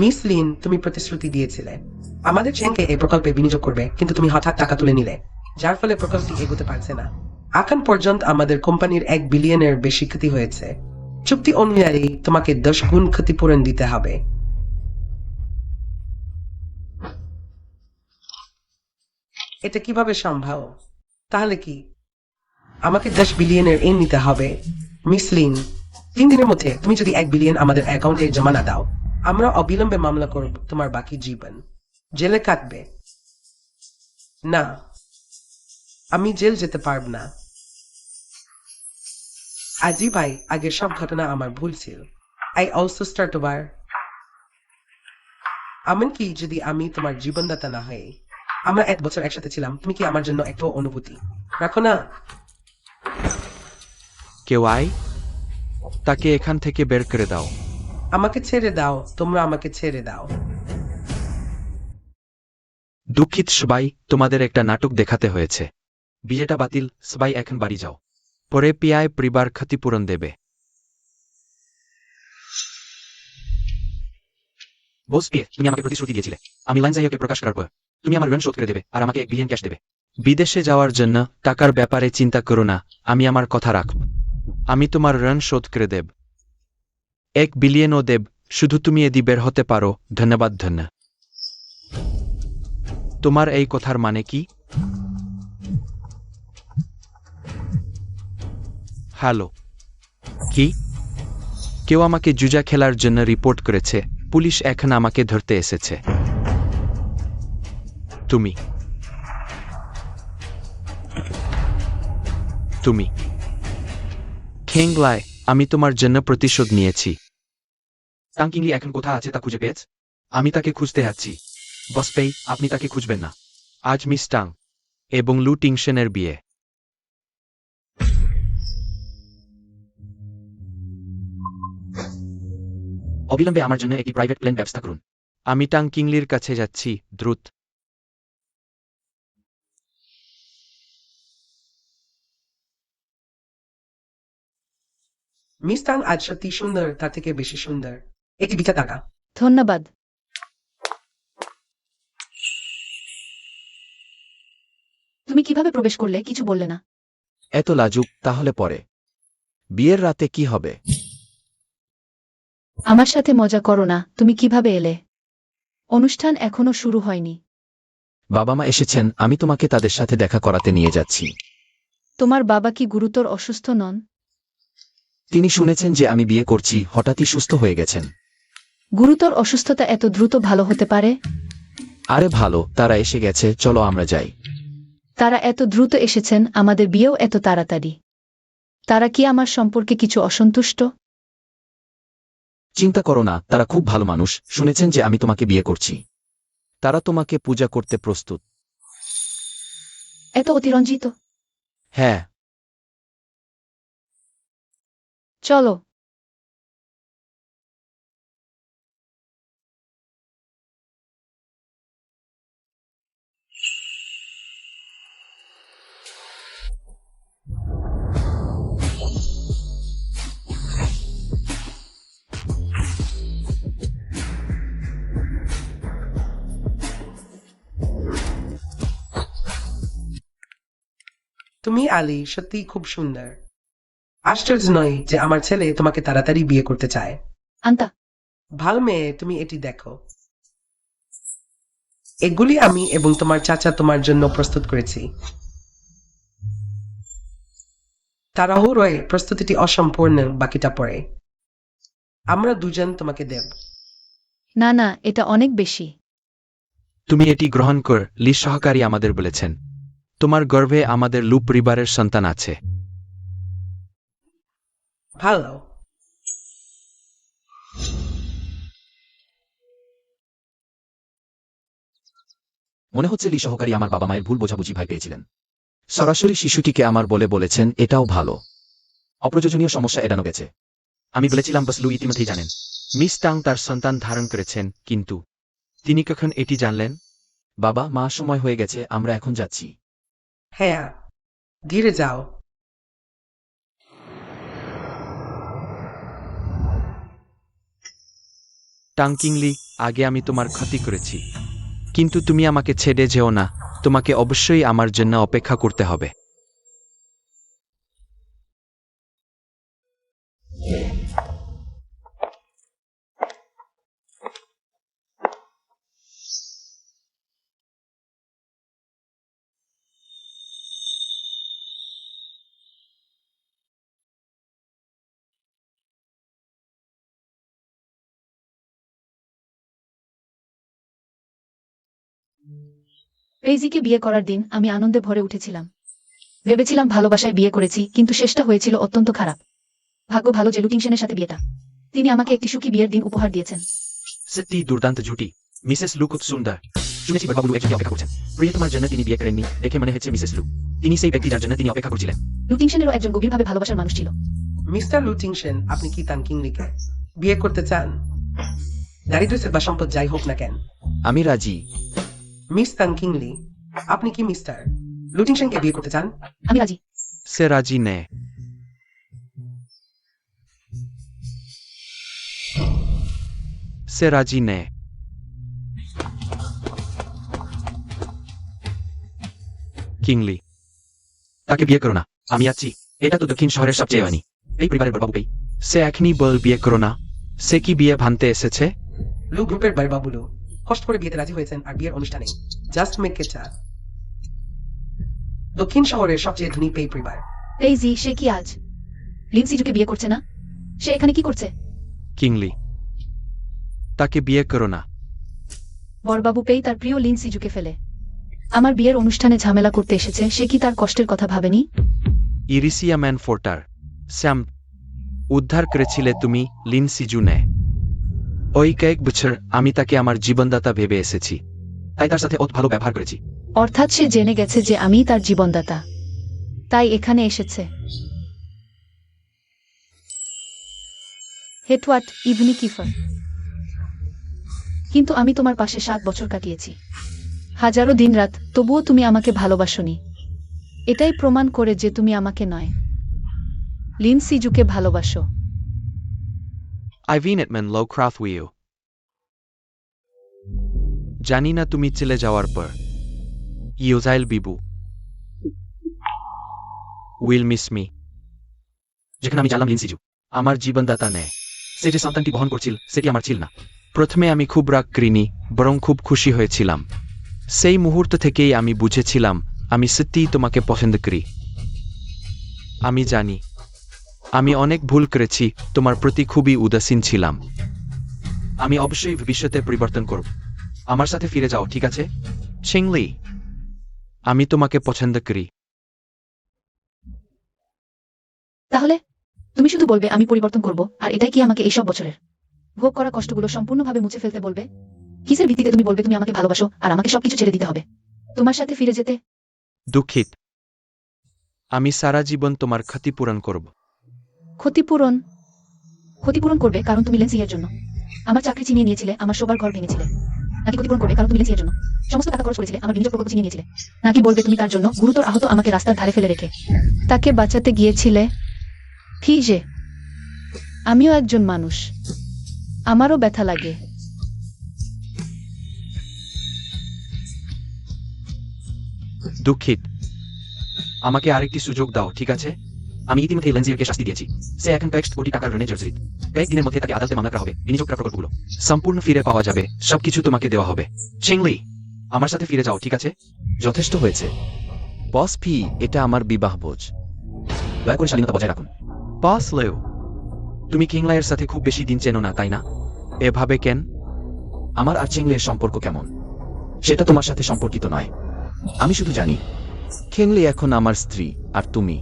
মিস লিন, তুমি প্রতিশ্রুতি দিয়েছিলে আমাদের ছেলেকে এই প্রকল্পে বিনিয়োগ করবে, কিন্তু তুমি হঠাৎ টাকা তুলে নিলে, যার ফলে প্রকল্পটি এগোতে পারছে না। এখন পর্যন্ত আমাদের কোম্পানির 1 বিলিয়নের বেশি ক্ষতি হয়েছে। চুক্তি অনুযায়ী তোমাকে 10 গুণ ক্ষতিপূরণ দিতে হবে। এটা কিভাবে সম্ভব? তাহলে কি আমাকে 10 বিলিয়নের ঋণ নিতে হবে? মিস লিন, 3 দিনের মধ্যে তুমি যদি 1 বিলিয়ন আমাদের অ্যাকাউন্টে জমা না দাও, আমরা অবিলম্বে মামলা করব। তোমার বাকি জীবন জেলে কাটবে। না, আমি জেল যেতে পারব না। আজি ভাই, আগের সব ঘটনা আমার ভুল ছিল। I also start over. এমনকি যদি আমি তোমার জীবনদাতা না হই, আমরা 1 বছর একসাথে ছিলাম, তুমি কি আমার জন্য একটু অনুভূতি রাখো না? কেউ আয়, তাকে এখান থেকে বের করে দাও। আমাকে ছেড়ে দাও, তোমরা আমাকে ছেড়ে দাও। দুঃখিত সবাই, তোমাদের একটা নাটক দেখাতে হয়েছে। বিয়েটা বাতিল, সবাই এখন বাড়ি যাও। পরে পিয়ায় পরিবার ক্ষতিপূরণ দেবে। বস পেয়ে তুমি আমাকে প্রতিশ্রুতি দিয়েছিলে আমি লাইনজাইয়াকে প্রকাশ করার পর তুমি আমার ঋণ শোধ করে দেবে আর আমাকে 1 বিলিয়ন ক্যাশ দেবে। বিদেশে যাওয়ার জন্য টাকার ব্যাপারে চিন্তা করো না, আমি আমার কথা রাখব। আমি তোমার ঋণ শোধ করে দেব, 1 বিলিয়নও দেব, শুধু তুমি এদি বের হতে পারো। ধন্যবাদ ধন্য। তোমার এই কথার মানে কি? হ্যালো, কি? কেউ আমাকে জুজা খেলার জন্য রিপোর্ট করেছে, পুলিশ এখন আমাকে ধরতে এসেছে। তুমি তুমি খেংলাই, আমি তোমার জন্য প্রতিশোধ নিয়েছি। টাং কিংলি এখন কোথায় আছে তা খুঁজে পেয়েছ? আমি তাকে খুঁজতে যাচ্ছি। বস পেই, আপনি তাকে খুঁজবেন না। আজ মিস টাং এবং লু টিংশনের বিয়ে। অবিলম্বে আমার জন্য একটি প্রাইভেট প্লেন ব্যবস্থা করুন। আমি টাং কিংলির কাছে যাচ্ছি, দ্রুত। মিস টাং আজ সত্যি সুন্দর, তার থেকে বেশি সুন্দর। এটি 20 টাকা। ধন্যবাদ। তুমি কিভাবে প্রবেশ করলে কিছু বললে না? এত লাজুক, তাহলে পরে বিয়ের রাতে কি হবে? আমার সাথে মজা করো না। তুমি কিভাবে এলে? অনুষ্ঠান এখনো শুরু হয়নি। বাবা মা এসেছেন, আমি তোমাকে তাদের সাথে দেখা করাতে নিয়ে যাচ্ছি। তোমার বাবা কি গুরুতর অসুস্থ নন? তিনি শুনেছেন যে আমি বিয়ে করছি, হঠাৎই সুস্থ হয়ে গেছেন। গুরুতর অসুস্থতা এত দ্রুত ভালো হতে পারে? আরে ভালো, তারা এসে গেছে, চলো আমরা যাই। তারা এত দ্রুত এসেছেন, আমাদের বিয়েও এত তাড়াতাড়ি। তারা কি আমার সম্পর্কে কিছু অসন্তুষ্ট? চিন্তা করো না, তারা খুব ভালো মানুষ, শুনেছেন যে আমি তোমাকে বিয়ে করছি। তারা তোমাকে পূজা করতে প্রস্তুত। এত অতিরঞ্জিত? হ্যাঁ। চলো। তুমি আলী সত্যিই খুব সুন্দর। আশ্চর্য নয় যে আমার ছেলে তোমাকে তাড়াতাড়ি বিয়ে করতে চায়। আন্তা, ভাল মেয়ে, তুমি এটি দেখো। এগুলি আমি এবং তোমার চাচা তোমার জন্য প্রস্তুত করেছি। তাড়াহুড়োয় প্রস্তুতিটি অসম্পূর্ণ, বাকিটা পরে। আমরা দুজন তোমাকে দেব। না না, এটা অনেক বেশি। তুমি এটি গ্রহণ কর, লি সহকারী আমাদের বলেছেন। তোমার গর্ভে আমাদের লু পরিবারের সন্তান আছে। ভালো। মনে হচ্ছে লি সহকারী আমার বাবা মায়ের ভুল বোঝাবুঝি ভাই পেয়েছিলেন। সরাসরি শিশুটিকে আমার বলেছেন, এটাও ভালো। অপ্রয়োজনীয় সমস্যা এড়ানো গেছে। আমি বলেছিলাম বস লু ইতিমধ্যেই জানেন। মিস টাং তার সন্তান ধারণ করেছেন, কিন্তু তিনি কখন এটি জানলেন? বাবা মা, সময় হয়ে গেছে, আমরা এখন যাচ্ছি। হ্যাঁ, ধীরে যাও। টাং কিংলি, আগে আমি তোমার ক্ষতি করেছি, কিন্তু তুমি আমাকে ছেড়ে যেও না। তোমাকে অবশ্যই আমার জন্য অপেক্ষা করতে হবে। পেইজিকে বিয়ে করার দিন আমি আনন্দে ভরে উঠেছিলাম। ভেবেছিলাম ভালোবাসায় বিয়ে করেছি, কিন্তু শেষটা হয়েছিল অত্যন্ত খারাপ। ভাগ্য ভালো যে লুটিংশনের সাথে বিয়েটা। তিনি আমাকে একটি সুখী বিয়ের দিন উপহার দিয়েছেন। সত্যি দুর্দান্ত জুটি। মিসেস লু খুব সুন্দর। শুনেছি বাবু একজনকে অপেক্ষা করছেন। প্রিয় তোমার জন্য তিনি বিয়ে করেননি, দেখে মনে হচ্ছে মিসেস লু তিনি সেই ব্যক্তি যার জন্য তিনি অপেক্ষা করছিলেন। লুটিংশনেরও একজন গভীরভাবে ভালোবাসার মানুষ ছিল। মিস্টার লুটিংশন, আপনি কি টাং কিংলিকে বিয়ে করতে চান? দারিদ্র্য বা সম্পদ যাই হোক না কেন। আমি রাজি। মিস টাং কিংলি, আপনি কি মিস্টার লুটিংশনকে বিয়ে করতে চান? আমি রাজি। সে রাজি নেয়। সে রাজি নেয়। কিংলি তাকে বিয়ে করো না, আমি আছি। এটা তো দক্ষিণ শহরের সবচেয়ে আনি এই পরিবারের বড়বাবুকেই। সে এখনই বল বিয়ে করো না। সে কি বিয়ে ভাঙতে এসেছে? লু গ্রুপের বড়বাবু লু কষ্ট করে বিয়েতে রাজি হয়েছেন আর বিয়ের অনুষ্ঠানে জাস্ট মেক চা। দক্ষিণ শহরের সবচেয়ে ধনী পেই পরিবার। পেইজি সে কি আজ লিনসিজুকে বিয়ে করছে না? সে এখানে কি করছে? কিংলি তাকে বিয়ে করো না। বড়বাবু পেই তার প্রিয় লিনসিজুকে ফেলে আমার বিয়ের অনুষ্ঠানে ঝামেলা করতে এসেছে। সে কি তার কষ্টের কথা ভাবেনি? ইরিসিয়া ম্যান ফোর্টার স্যাম উদ্ধার করেছিলে তুমি লিনসিজু নে। ওই কয়েক বছর আমি তাকে আমার জীবনদাতা ভেবে এসেছি, তাই তার সাথে অত ভালো ব্যবহার করেছি। অর্থাৎ সে জেনে গেছে যে আমি তার জীবনদাতা, তাই এখানে এসেছে। হেটওয়াট ইভনি কিফার। কিন্তু আমি তোমার পাশে 7 বছর কাটিয়েছি, হাজারো দিন রাত, তবুও তুমি আমাকে ভালোবাসোনি। এটাই প্রমাণ করে যে তুমি আমাকে নয়, লিনসিজুকে ভালোবাসো। I vet it man low craft with you. জানি না তুমি চলে যাওয়ার পর ইউজাইল বিবু উইল মিস মি। যেখানে আমি জানলাম লিনসিজু আমার জীবনদাতা নেয়, সে যে সন্তানটি বহন করছিল সেটি আমার ছিল না। প্রথমে আমি খুব রাগ করিনি, বরং খুব খুশি হয়েছিলাম। সেই মুহূর্ত থেকেই আমি বুঝেছিলাম আমি সত্যিই তোমাকে পছন্দ করি। আমি জানি আমি অনেক ভুল করেছি, তোমার প্রতি খুবই উদাসীন ছিলাম। আমি অবশ্যই ভবিষ্যতে পরিবর্তন করব। আমার সাথে ফিরে যাও, ঠিক আছে? চিংলি আমি তোমাকে পছন্দ করি। তাহলে তুমি শুধু বলবে আমি পরিবর্তন করব, আর এটাই কি আমাকে এইসব বছরের ভোগ করা কষ্টগুলো সম্পূর্ণভাবে মুছে ফেলতে বলবে? কিসের ভিত্তিতে তুমি বলবে তুমি আমাকে ভালোবাসো আর আমাকে সবকিছু ছেড়ে দিতে হবে তোমার সাথে ফিরে যেতে? দুঃখিত, আমি সারা জীবন তোমার ক্ষতিপূরণ করব। ক্ষতিপূরণ? ক্ষতিপূরণ করবে কারণ তুমি লেন্সি এর জন্য আমার চাকরি চিনিয়ে নিয়েছিলে, আমার শোবার ঘর ভেঙেছিলে? নাকি ক্ষতিপূরণ করবে কারণ তুমি লেন্সি এর জন্য সমস্ত টাকা খরচ করেছিলে, আমার বিনিয়োগ প্রকল্প চিনিয়ে নিয়েছিলে? নাকি বলবে তুমি তার জন্য গুরুতর আহত আমাকে রাস্তার ধারে ফেলে রেখে তাকে বাঁচাতে গিয়েছিলে? কি যে আমিও একজন মানুষ, আমারও ব্যথা লাগে। দুঃখিত, আমাকে আরেকটি সুযোগ দাও, ঠিক আছে? আমি ইতিমধ্যে লেন্সিয়ারকে শাস্তি দিয়েছি। সে এখন কয়েক কোটি টাকার ঋণে জর্জরিত। কয়েক দিনের মধ্যে তাকে আদালতে মামলা করা হবে, বিনিয়োগ করা প্রকল্পগুলো সম্পূর্ণ ফিরে পাওয়া যাবে, সবকিছু তোমাকে দেওয়া হবে। চিংলি আমার সাথে ফিরে যাও, ঠিক আছে? যথেষ্ট হয়েছে বস ফি, এটা আমার বিবাহ ভোজ। দয়া করে শালীনতা বজায় রাখুন। বস লেও, তুমি কিংলাইয়ের সাথে খুব বেশি দিন চেনো না, তাই না? এভাবে কেন? আমার আর চিংলের সম্পর্ক কেমন সেটা তোমার সাথে সম্পর্কিত নয়। আমি শুধু জানি খেংলি এখন আমার স্ত্রী, আর তুমি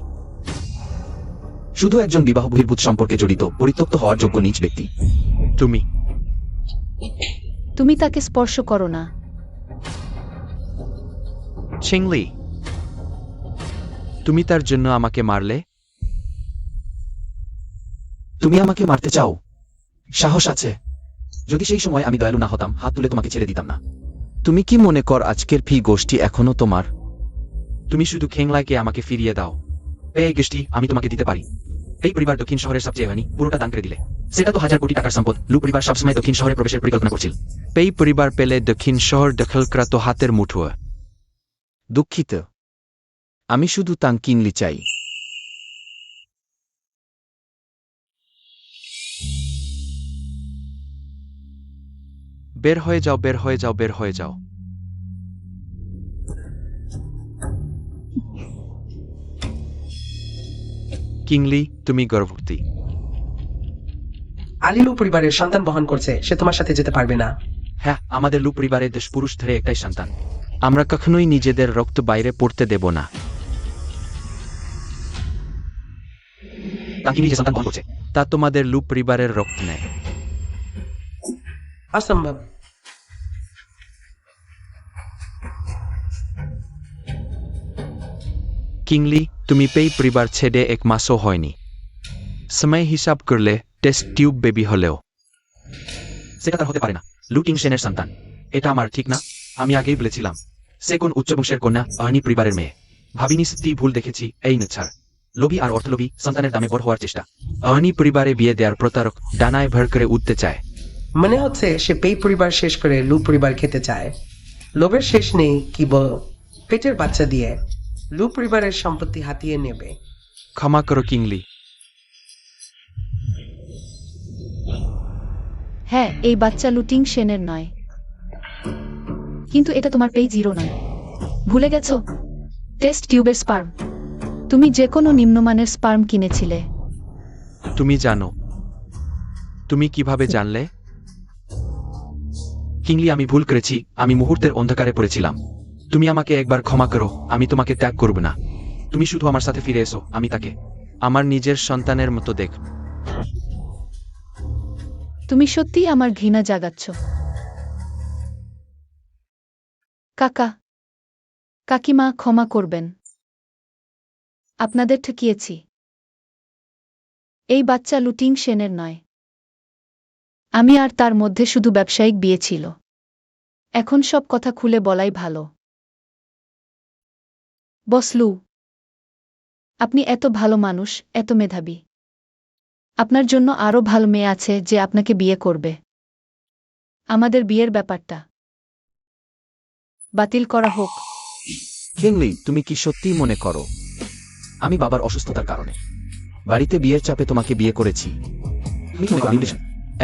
শুধু একজন বিবাহ বহির্ভূত সম্পর্কে জড়িত পরিত্যক্ত হওয়ার যোগ্য নিজ ব্যক্তি। তুমি তাকে স্পর্শ করো না। চিংলি তুমি তার জন্য আমাকে মারলে? তুমি আমাকে মারতে চাও? সাহস আছে? যদি সেই সময় আমি দয়ালু না হতাম, হাত তুলে তোমাকে ছেড়ে দিতাম না। তুমি কি মনে কর আজকের ফি গোষ্ঠী এখনো তোমার? তুমি শুধু খেংলাইকে আমাকে ফিরিয়ে দাও, এই গোষ্ঠী আমি তোমাকে দিতে পারি। এই পরিবার দক্ষিণ শহরের সবচেয়ে ধনী, পুরোটা দান করে দিলে। সেটা তো 1000 কোটি টাকার সম্পদ। লু পরিবার সবসময় দক্ষিণ শহরে প্রবেশের পরিকল্পনা করছিল। এই পরিবার পেলে দক্ষিণ শহর দখল করা তো হাতের মুঠোয়। দুঃখিত, আমি শুধু তাংকিনলি চাই। বের হয়ে যাও, বের হয়ে যাও, বের হয়ে যাও। কিংলি তুমি গর্ভবতী। আলিলু পরিবারের সন্তান বহন করছে, সে তোমার সাথে যেতে পারবে না। হ্যাঁ, আমাদের লু পরিবারের 10 পুরুষ ধরে একটাই সন্তান। আমরা কখনোই নিজেদের রক্ত বাইরে পড়তে দেব না। তাকিনি যে সন্তান বহন করছে তা তোমাদের লু পরিবারের রক্ত নেয়। অসম্ভব। কিংলি তুমি পেই পরিবার ছেড়ে 1 মাসও হয়নি। সময় হিসাব করলে টেস্ট টিউব বেবি হলেও সেটা তার হতে পারে না। লু কিং সেনের সন্তান, এটা আমার ঠিক না? আমি আগেই বলেছিলাম সে কোন উচ্চবংশের কন্যা, আর্নি পরিবারের মেয়ে। ভাবিনি সত্যি ভুল দেখেছি। এই নেছাড় লোভী আর অর্থলোভী, সন্তানের দামে বড় হওয়ার চেষ্টা। আর্নি পরিবারে বিয়ে দেওয়ার প্রতারক ডানায় ভর করে উঠতে চায়। মনে হচ্ছে সে পেই পরিবার শেষ করে লু পরিবার খেতে চায়। লোভের শেষ নেই, কি বল, পেটের বাচ্চা দিয়ে লু পরিবারের সম্পত্তি হাতিয়ে নেবে। ক্ষমা করো কিংলি। হ্যাঁ, এই বাচ্চা লুটিং সেনের নয়, কিন্তু এটা তোমার পেই জিরো নয়। ভুলে গেছো? টেস্ট টিউবের স্পার্ম। তুমি যে কোনো নিম্নমানের স্পার্ম কিনেছিলে। তুমি জানো? তুমি কিভাবে জানলে? কিংলি, আমি ভুল করেছি। আমি মুহূর্তের অন্ধকারে পড়েছিলাম। তুমি আমাকে একবার ক্ষমা করো। আমি তোমাকে ত্যাগ করব না। তুমি শুধু আমার সাথে ফিরে এসো। আমি তাকে আমার নিজের সন্তানের মতো দেখ। তুমি সত্যিই আমার ঘৃণা জাগাচ্ছ। কাকা, কাকিমা, ক্ষমা করবেন। আপনাদের ঠকিয়েছি। এই বাচ্চা লুটিং সেনের নয়। আমি আর তার মধ্যে শুধু ব্যবসায়িক বিয়ে ছিল। এখন সব কথা খুলে বলাই ভালো। বস লু, আপনি এত ভালো মানুষ, এত মেধাবী। আপনার জন্য আরও ভালো মেয়ে আছে যে আপনাকে বিয়ে করবে। আমাদের বিয়ের ব্যাপারটা বাতিল করা হোক। কিংলি, তুমি কি সত্যিই মনে করো আমি বাবার অসুস্থতার কারণে বাড়িতে বিয়ের চাপে তোমাকে বিয়ে করেছি?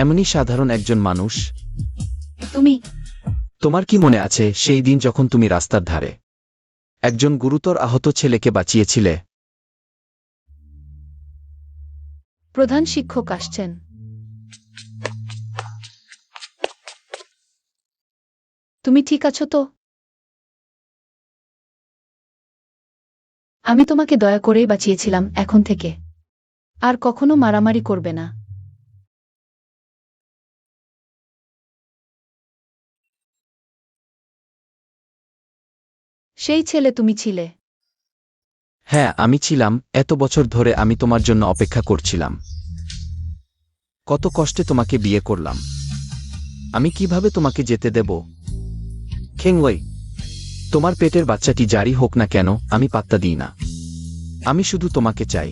এমনই সাধারণ একজন মানুষ। তুমি তোমার কি মনে আছে সেই দিন যখন তুমি রাস্তার ধারে একজন গুরুতর আহত ছেলেকে বাঁচিয়েছিলে? প্রধান শিক্ষক আসছেন। তুমি ঠিক আছো তো? আমি তোমাকে দয়া করেই বাঁচিয়েছিলাম। এখন থেকে আর কখনো মারামারি করবে না। সেই ছেলে তুমি ছিলে। হ্যাঁ, আমি ছিলাম। এত বছর ধরে আমি তোমার জন্য অপেক্ষা করছিলাম। কত কষ্টে তোমাকে বিয়ে করলাম। আমি কিভাবে তোমাকে যেতে দেব? খেংওয়েই, তোমার পেটের বাচ্চাটি জারি হোক না কেন আমি পাত্তা দিই না। আমি শুধু তোমাকে চাই।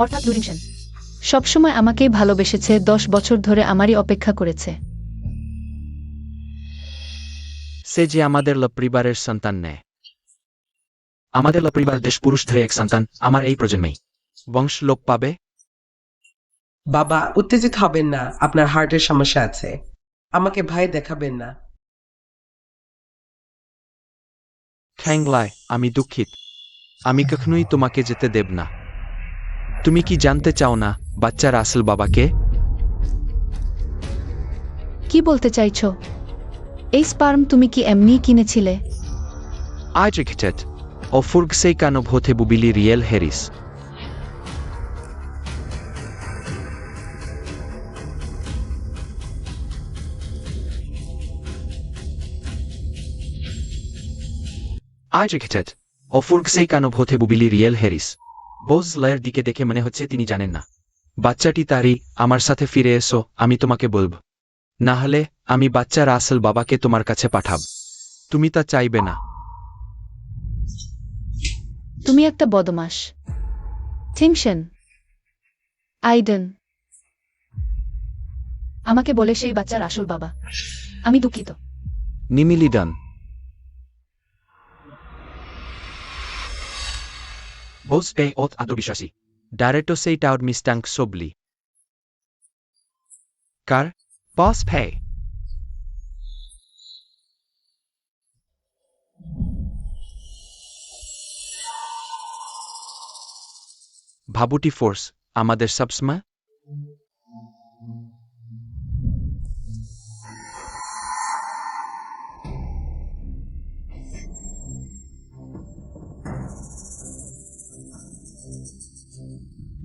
অর্থাৎ লুরিংসেন সবসময় আমাকেই ভালোবেসেছে, 10 বছর ধরে আমারই অপেক্ষা করেছে। সে যে আমাদের পরিবারের সন্তান নেয়। আমাদের পরিবার দেশ পুরুষ ধরে এক সন্তান আমার এই প্রজন্মেই বংশ লোপ পাবে। বাবা, উত্তেজিত হবেন না। আপনার হার্টের সমস্যা আছে। আমাকে ভয় দেখাবেন না। খ্যাংলাই, আমি দুঃখিত। আমি কখনোই তোমাকে যেতে দেব না। তুমি কি জানতে চাও না বাচ্চার আসল বাবাকে? কি বলতে চাইছো? এই স্পার্ম তুমি কি এমনিই কিনেছিলে? Uitgektet. Of Furgseikan of Hotebubili Riel Harris. Uitgektet. Of Furgseikan of Hotebubili Riel Harris. বোজ লয়ের দিকে দেখে মনে হচ্ছে তিনি জানেন না। বাচ্চাটি তারই। আমার সাথে ফিরে এসো, আমি তোমাকে বলব। না হলে আমি বাচ্চার আসল বাবাকে তোমার কাছে পাঠাব। তুমি তা চাইবে না। তুমি একটা বদমাশ। থিংশন আইডেন আমাকে বলে সেই বাচ্চার আসল বাবা। আমি দুঃখিত। নিমিলিডন, বোজ পে ওত আত্মবিশ্বাসী। ডাইরেক্টো সেই টাউড মিস্টাং সোবলি। কার বস পে। ভাবুটি ফোর্স আমাদের সবসময়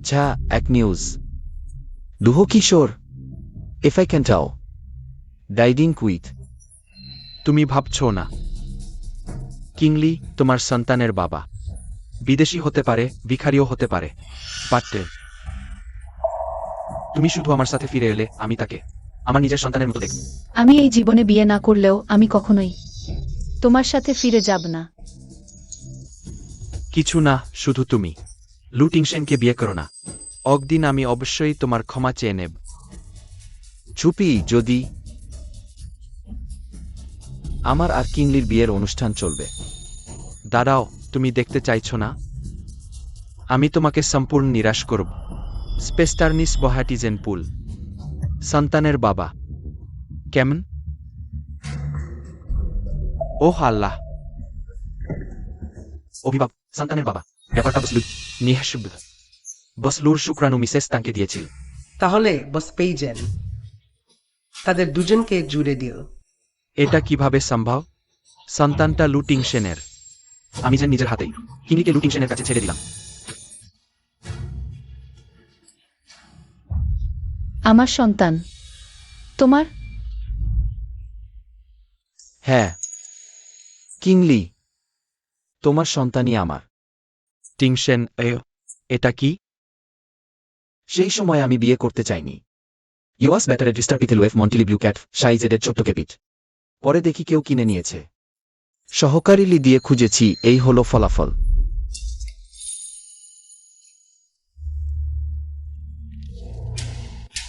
ঝা এক নিউজ। দুহ Kishore, if I can tell, ডাইডিং কুইথ। তুমি ভাবছো না কিংলি তোমার সন্তানের বাবা বিদেশি হতে পারে, ভিখারিও হতে পারে, বাট তুমি শুধু আমার সাথে ফিরে এলে আমি তাকে আমার নিজের সন্তানের মতো দেখব। আমি এই জীবনে বিয়ে না করলেও আমি কখনোই তোমার সাথে ফিরে যাব না। কিছু না, শুধু তুমি লুটিংসেনকে বিয়ে করো না। একদিন আমি অবশ্যই তোমার ক্ষমা চেয়ে নেব। চুপি, যদি আমার আর কিংলির বিয়ের অনুষ্ঠান চলবে। দাঁড়াও, তুমি দেখতে চাইছো না? আমি তোমাকে সম্পূর্ণ নিরাশ করব। স্পেস্টারনিস বহাটিজেন পুল, সন্তানের বাবা। কেমন? ওহ আল্লাহ, অভিভাবক, সন্তানের বাবা। ব্যাপারটা বসলু নিঃশব্দ। বসলুর শুক্রাণু মিসেস তাকে দিয়েছিল। তাহলে বস পেইজেন তাদের দুজনকে জুড়ে দিও। এটা কিভাবে সম্ভব? সন্তানটা লুটিং সেনের। আমি যে নিজের হাতেই কিনিকে লুটিং সেনের কাছে ছেড়ে দিলাম। আমার সন্তান তোমার? হ্যাঁ কিংলি, তোমার সন্তানই আমার। টিংশেন এটা কি? সেই সময় আমি বিয়ে করতে চাইনি। ইউএস ব্যাটারে ডিস্টার পিথেলওয়েফ মন্টিলি ব্লু ক্যাট সাইজেডের ছোট্ট কেপিট। পরে দেখি কেউ কিনে নিয়েছে। সহকারী লি দিয়ে খুঁজেছি, এই হলো ফলাফল।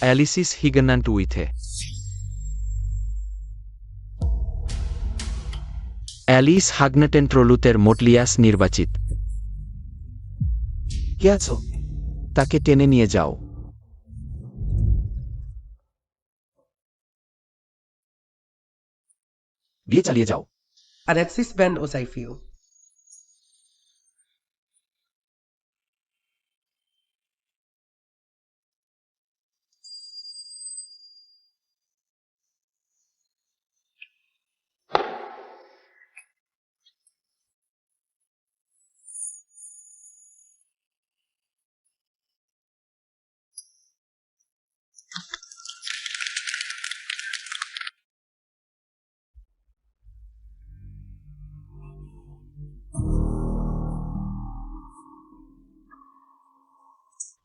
অ্যালিসিস হিগনান্ট উইথে। অ্যালিস হাগনেটেন ট্রলুতের মোটলিয়াস নির্বাচিত। কে আছো? তাকে টেনে নিয়ে যাও। বিয়ে চালিয়ে যাও। আর অ্যাক্সিস ব্যান্ড ও সাইফিও।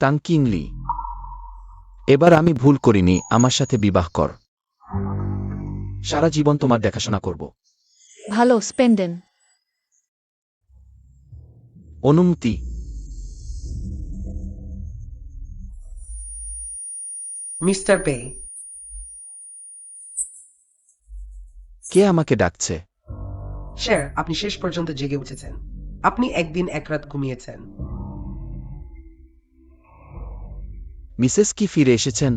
তাং কিংলি, এবার আমি ভুল করিনি, আমার সাথে বিবাহ কর। সারা জীবন তোমার দেখাশোনা করব। ভালো স্পেন্ডেন। অনুমতি। Mister pay. কে আমাকে ডাকছে? স্যার, আপনি শেষ পর্যন্ত জেগে উঠেছেন। আপনি একদিন এক রাত ঘুমিয়েছেন। মিসেস কি ফিরে এসেছেন?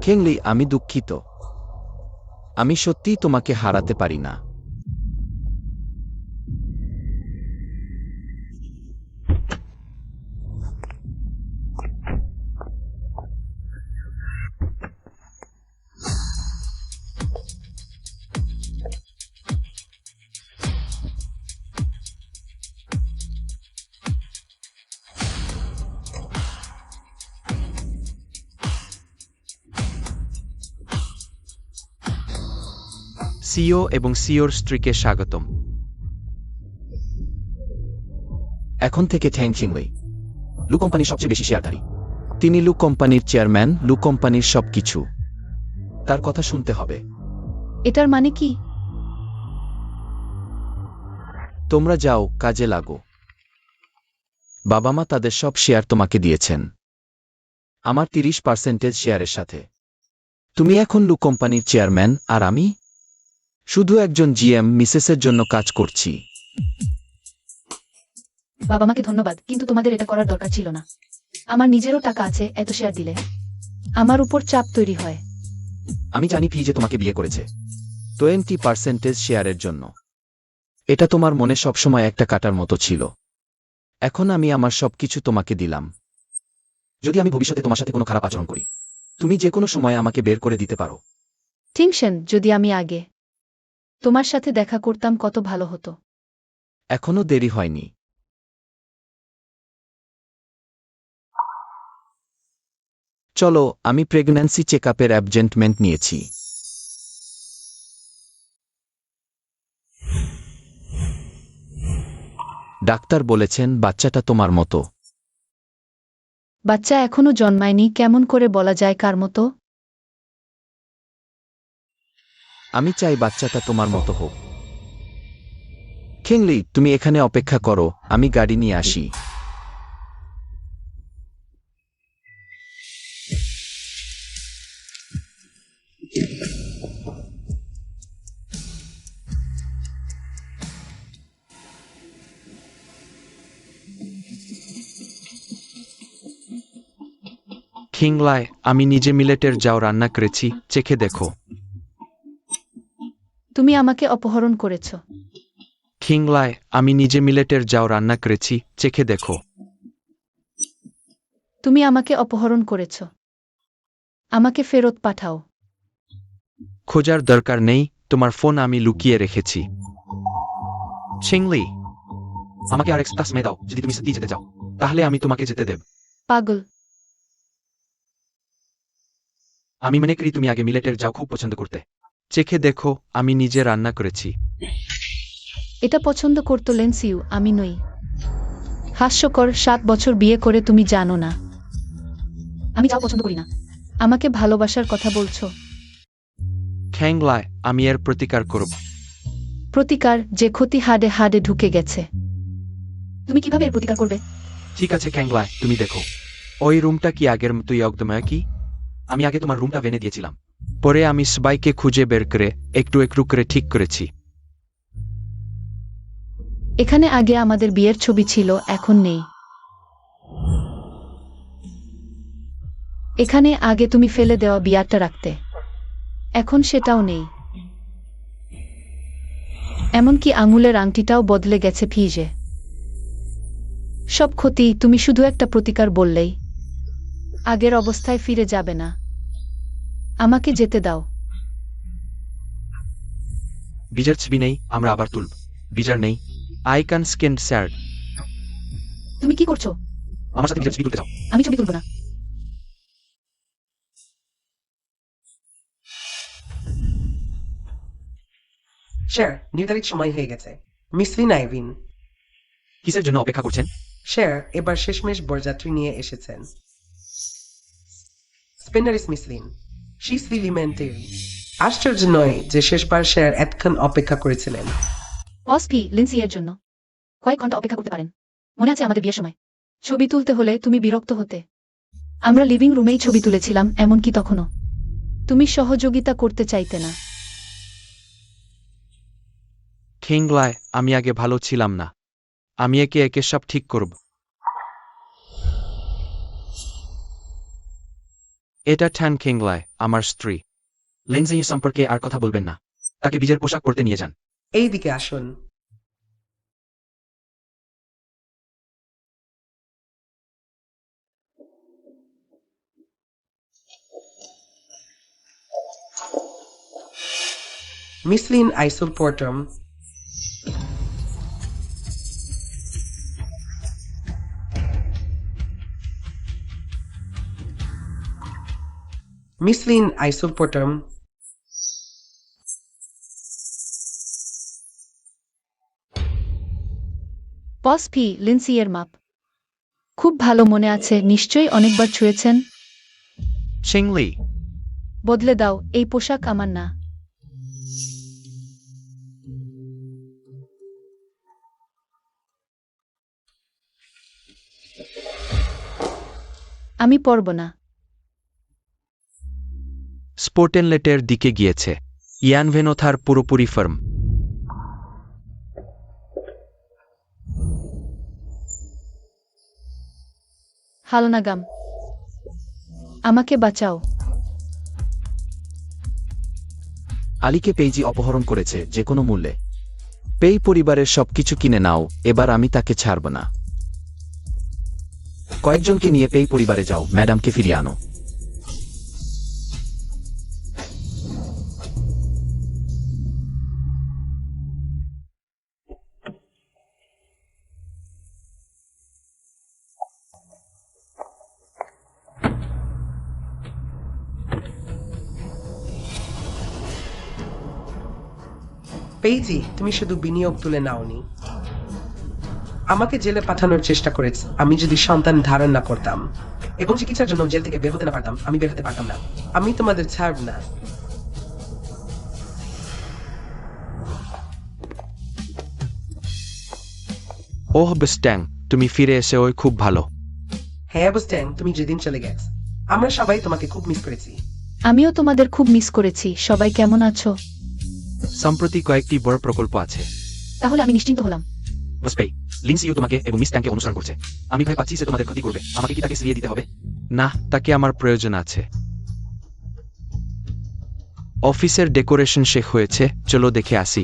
খেংলি, আমি দুঃখিত। আমি সত্যিই তোমাকে হারাতে পারি না। সিও এবং সিওর স্ত্রীকে স্বাগতম। এখন থেকে ঠ্যাং চিংওয়ে লু কোম্পানির সবচেয়ে বেশি শেয়ারধারী। তিনি লু কোম্পানির চেয়ারম্যান, লু কোম্পানির সবকিছু। তার কথা শুনতে হবে। এটার মানে কি? তোমরা যাও, কাজে লাগো। বাবা মা তাদের সব শেয়ার তোমাকে দিয়েছেন, আমার 30% শেয়ারের সাথে। তুমি এখন লু কোম্পানির চেয়ারম্যান, আর আমি শুধু একজন জিএম মিসেসের জন্য কাজ করছি। বাবা মাকে ধন্যবাদ, কিন্তু তোমাদের এটা করার দরকার ছিল না। আমার নিজেরও টাকা আছে, এত শেয়ার দিলে আমার উপর চাপ তৈরি হয়। আমি জানি ফি যে তোমাকে বিয়ে করেছে 20% শেয়ারের জন্য। এটা তোমার মনে সবসময় একটা কাটার মতো ছিল। এখন আমি আমার সবকিছু তোমাকে দিলাম। যদি আমি ভবিষ্যতে তোমার সাথে কোনো খারাপ আচরণ করি, তুমি যে কোনো সময় আমাকে বের করে দিতে পারো। টিংশেন, যদি আমি আগে তোমার সাথে দেখা করতাম কত ভালো হতো। এখনো দেরি হয়নি। চলো, আমি প্রেগন্যান্সি চেকআপের অ্যাপয়েন্টমেন্ট নিয়েছি। ডাক্তার বলেছেন বাচ্চাটা তোমার মতো। বাচ্চা এখনো জন্মায়নি, কেমন করে বলা যায় কার মতো? আমি চাই বাচ্চাটা তোমার মতো হোক। খেংলি, তুমি এখানে অপেক্ষা করো, আমি গাড়ি নিয়ে আসি। খিংলায় আমি নিজে মিলেটের যাও রান্না করেছি, চেখে দেখো। তুমি আমাকে অপহরণ করেছ। খিংলায় আমি নিজে মিলেটের যাও রান্না করেছি, চেখে দেখো। তুমি আমাকে অপহরণ করেছ। আমাকে ফেরত পাঠাও। খোঁজার দরকার নেই, তোমার ফোন আমি লুকিয়ে রেখেছি। ছিংলি, আমাকে আর একটা সময় দাও, যদি তুমি সত্যি যেতে চাও তাহলে আমি তোমাকে যেতে দেব। পাগল। আমি মনে করি তুমি আগে মিলেটের যাও খুব পছন্দ করতে। চেখে দেখো, আমি নিজে রান্না করেছি। এটা পছন্দ করতো লেন্সিউ, আমি নই। হাস্যকর, 7 বছর বিয়ে করে তুমি জানো না আমি যাও পছন্দ করি না। আমাকে ভালোবাসার কথা বলছো। খ্যাংলায় আমি এর প্রতিকার করব। প্রতিকার? যে ক্ষতি হাড়ে হাড়ে ঢুকে গেছে। তুমি কিভাবে এর প্রতিকার করবে? ঠিক আছে খ্যাংলায়, তুমি দেখো। ওই রুমটা কি আগের মতোই একদমই কি? আমি আগে তোমার রুমটা ভেঙে দিয়েছিলাম, পরে আমি সবাইকে খুঁজে বের করে একটু একটু করে ঠিক করেছি। এখানে আগে আমাদের বিয়ের ছবি ছিল, এখন নেই। এখানে আগে তুমি ফেলে দেওয়া বিয়ারটা রাখতে, এখন সেটাও নেই। এমনকি আঙুলের আংটিটাও বদলে গেছে ভিজে। সব ক্ষতি, তুমি শুধু একটা প্রতিকার বললেই আগের অবস্থায় ফিরে যাবে না। আমাকে যেতে দাও। বিজার ছবি নেই, আমরা আবার তুলব। বিজার নেই, আই ক্যান স্ক্যান স্যার। তুমি কি করছো? আমার সাথে বিজার ছবি তুলতে চাও? আমি ছবি তুলব না। স্যার, নির্ধারিত সময় হয়ে গেছে। মিসলিন আইভিন। কিসের জন্য অপেক্ষা করছেন? স্যার, এবার শেষমেশ বরযাত্রী নিয়ে এসেছেন। স্পেনারিস মিসলিন, শি সিলিমেন্টেরি। আশ্চর্য নয় যে শেষবার স্যার এতক্ষণ অপেক্ষা করেছিলেন। অসপি, লিন্সি এর জন্য কয়েক ঘন্টা অপেক্ষা করতে পারেন। মনে আছে আমাদের বিয়ের সময় ছবি তুলতে হলে তুমি বিরক্ত হতে। আমরা লিভিং রুমেই ছবি তুলেছিলাম, এমনকি তখনও তুমি সহযোগিতা করতে চাইতে না। খিংলায় আমি আগে ভালো ছিলাম না, আমি একে একে সব ঠিক করব। এটা ঠ্যান খিংলায়, আমার স্ত্রী। লেন্সি সম্পর্কে আর কথা বলবেন না, তাকে বিজের পোশাক পরতে নিয়ে যান। এই দিকে আসুন। মিসলিন আইসোলপোর্টম। মিসলিন আইসোলপোর্টম। পসপি, লিন্সি এর মাপ খুব ভালো মনে আছে, নিশ্চয়ই অনেকবার ছুঁয়েছেন। ছিংলি, বদলে দাও, এই পোশাক আমার না। আমি পরব না। স্পোর্টেনলেটের দিকে গিয়েছে। ইয়ান ভেনোথার পুরোপুরি ফার্ম। হালনাগাম, আমাকে বাঁচাও। আলীকে পেইজি অপহরণ করেছে যে কোনো মূল্যে। পেই পরিবারের সবকিছু কিনে নাও, এবার আমি তাকে ছাড়ব না। কয়েকজনকে নিয়ে পেই পরিবারে যাও, ম্যাডামকে ফিরিয়ে আনো। পেইজি, তুমি শুধু বিনিয়োগ তুলে নাওনি, আমাকে জেলে পাঠানোর চেষ্টা করেছ। আমি যদি সন্তান ধারণ না করতাম এবং চিকিৎসার জন্য জেল থেকে বের হতে না পারতাম, আমি বের হতে পারতাম না। আমি তোমাদের ছাড়ব না। ওহ বেস্ট্যাং, তুমি ফিরে এসে ওই খুব ভালো। হ্যাঁ বুঝতেন, তুমি যেদিন চলে গেছ আমরা সবাই তোমাকে খুব মিস করেছি। আমিও তোমাদের খুব মিস করেছি। সবাই কেমন আছো? সম্প্রতি কয়েকটি বড় প্রকল্প আছে। তাহলে আমি নিশ্চিন্ত হলাম। বসপেই, লিন্সিও তোমাকে এবং মিস ট্যাংকে অনুসরণ করছে। আমি ভয় পাচ্ছি সে তোমাদের ক্ষতি করবে। আমাকে কি তাকে ফিরিয়ে দিতে হবে? না, তাকে আমার প্রয়োজন আছে। অফিসের ডেকোরেশন শেষ হয়েছে, চলো দেখে আসি।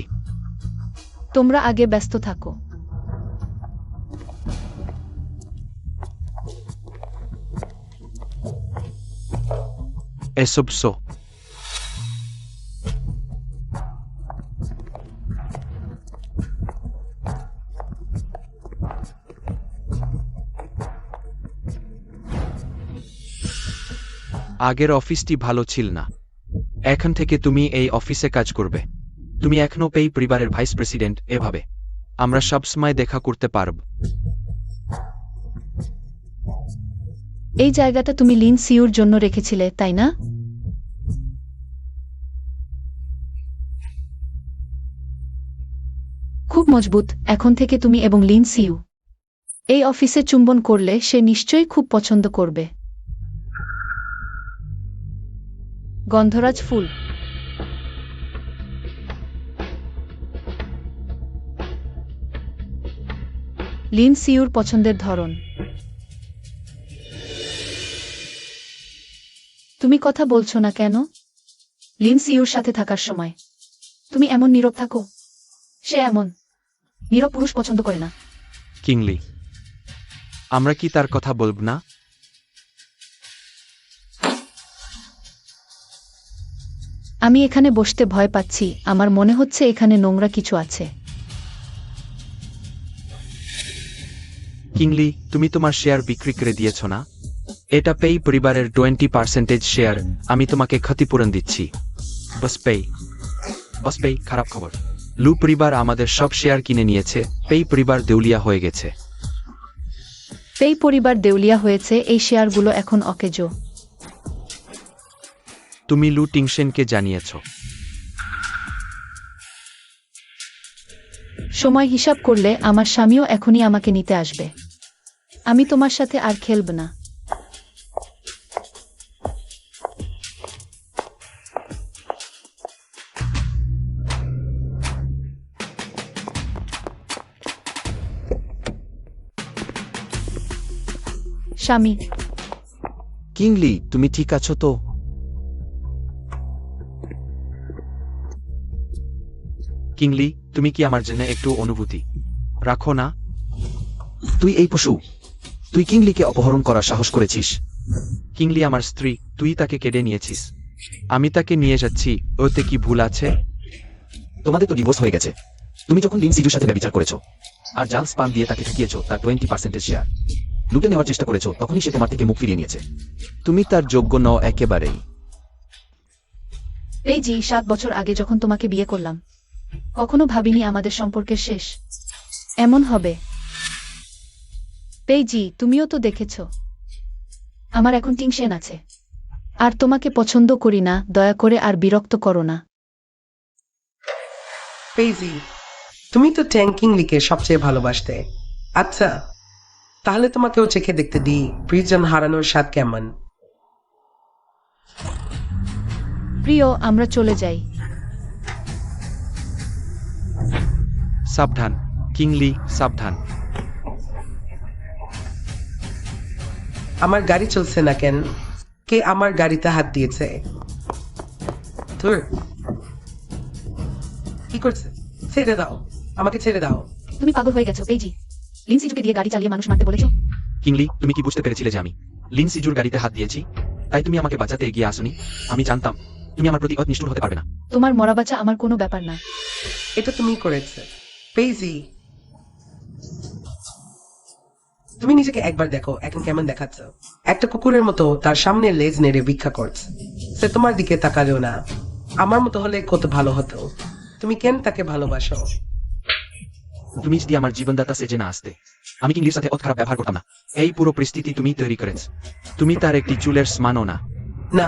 তোমরা আগে ব্যস্ত থাকো। এসব সো আগের অফিসটি ভালো ছিল না। এখন থেকে তুমি এই অফিসে কাজ করবে। তুমি এখনো পেই পরিবারের ভাইস প্রেসিডেন্ট। এভাবে আমরা সবসময় দেখা করতে পারব। এই জায়গাটা তুমি লিন সিউর জন্য রেখেছিলে, তাই না? খুব মজবুত। এখন থেকে তুমি এবং লিন সিউ এই অফিসে চুম্বন করলে সে নিশ্চয়ই খুব পছন্দ করবে। গন্ধরাজ ফুল। লিন সিউর পছন্দের ধরন। তুমি কথা বলছো না কেন? লিন সিউর সাথে থাকার সময় তুমি এমন নীরব থাকো। সে এমন নীরব পুরুষ পছন্দ করে না। কিংলি, আমরা কি তার কথা বলব না? আমি এখানে বসতে ভয় পাচ্ছি। আমার মনে হচ্ছে এখানে নোংরা কিছু আছে। কিংলি, তুমি তোমার শেয়ার বিক্রি করে দিয়েছ না? এটা পেই পরিবারের 20% শেয়ার। আমি তোমাকে ক্ষতিপূরণ দিচ্ছি। বস পেই, খারাপ খবর। লু পরিবার আমাদের সব শেয়ার কিনে নিয়েছে। পেই পরিবার দেউলিয়া হয়ে গেছে। পেই পরিবার দেউলিয়া হয়েছে। এই শেয়ারগুলো এখন অকেজো। তুমি লু টিংসেনকে জানিয়েছ? সময় হিসাব করলে আমার স্বামীও এখনই আমাকে নিতে আসবে। আমি তোমার সাথে আর খেলব না। স্বামী, কিংলি, তুমি ঠিক আছো তো? কিংলি, তুমি কি আমার জন্য একটু অনুভূতি রাখো না? তুই এই পশু, তুই কিংলিকে অপহরণ করার সাহস করেছিস। কিংলি আমার স্ত্রী, তুই তাকে কেড়ে নিয়েছিস। আমি তাকে নিয়ে যাচ্ছি। ওতে কি ভুল আছে? তোমাদের তো ডিভোর্স হয়ে গেছে। তুমি যখন লিন সিজুর সাথে ব্যভিচার করেছো আর জাল স্পান দিয়ে তাকে ঠকিয়েছো তার 20% শেয়ার লুটে নেওয়ার চেষ্টা করেছো, তখনই সে তোমার থেকে মুখ ফিরিয়ে নিয়েছে। তুমি তার যোগ্য নও একেবারেই। এই জি 7 বছর আগে যখন তোমাকে বিয়ে করলাম, কখনো ভাবিনি আমাদের সম্পর্কের শেষ এমন হবে। পেইজি, তুমিও তো দেখেছ আমার এখন টিংসেন আছে। আর তোমাকে পছন্দ করি না। দয়া করে আর বিরক্ত করো না। পেইজি, তুমি তো ট্যাঙ্কিংলিকে সবচেয়ে ভালোবাসতে। আচ্ছা, তাহলে তোমাকেও চেখে দেখতে দিই প্রিয়জন হারানোর স্বাদ কেমন। প্রিয়, আমরা চলে যাই। সাবধান কিংলি, সাবধান। আমার গাড়ি চলছে না কেন? কে আমার গাড়িতে হাত দিয়েছে? ধুর, কি করছে? ছেড়ে দাও, আমাকে ছেড়ে দাও। তুমি পাগল হয়ে গেছো পেইজি। লিনসিজুকে দিয়ে গাড়ি চালিয়ে মানুষ মারতে বলেছো? কিংলি, তুমি কি বুঝতে পেরেছিলে যে আমি লিন সিজুর গাড়িতে হাত দিয়েছি? তাই তুমি আমাকে বাঁচাতে এগিয়ে আসনি? আমি জানতাম তুমি আমার প্রতি নিষ্ঠুর হতে পারবে না। তোমার মরা বাচ্চা আমার কোনো ব্যাপার না। এটা তুমি করেছে পেইজি। তুমি নিজেকে একবার দেখো এখন কেমন দেখাচ্ছ। একটা কুকুরের মতো তার সামনে লেজ নেড়ে ভিক্ষা করছে। সে তোমার দিকে তাকালেও না। আমার মতো হলে কত ভালো হতো। তুমি কেন তাকে ভালোবাসো? তুমি যদি আমার জীবনদাতা সেজে না আসতে, আমি কিংলির সাথে অত খারাপ ব্যবহার করতাম না। এই পুরো পরিস্থিতি তুমি তৈরি করেছ। তুমি তার একটি চুলের সমানও না। না,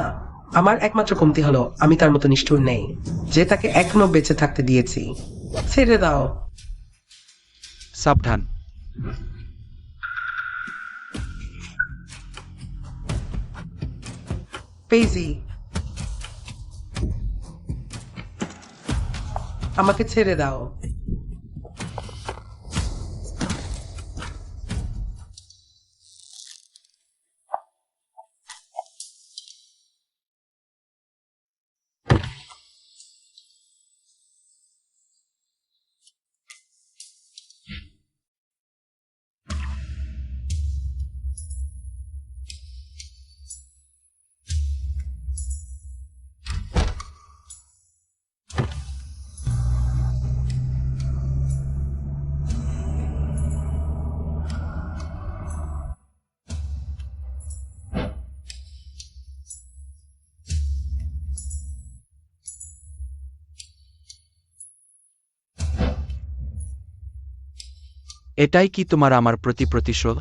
আমার একমাত্র কমতি হলো আমি তার মতো নিষ্ঠুর নেই যে তাকে এখনো বেঁচে থাকতে দিয়েছি। ছেড়ে দাও। সাবধান। পেইজি, আমাকে ছেড়ে দাও। এটাই কি তোমার আমার প্রতি প্রতিশোধ?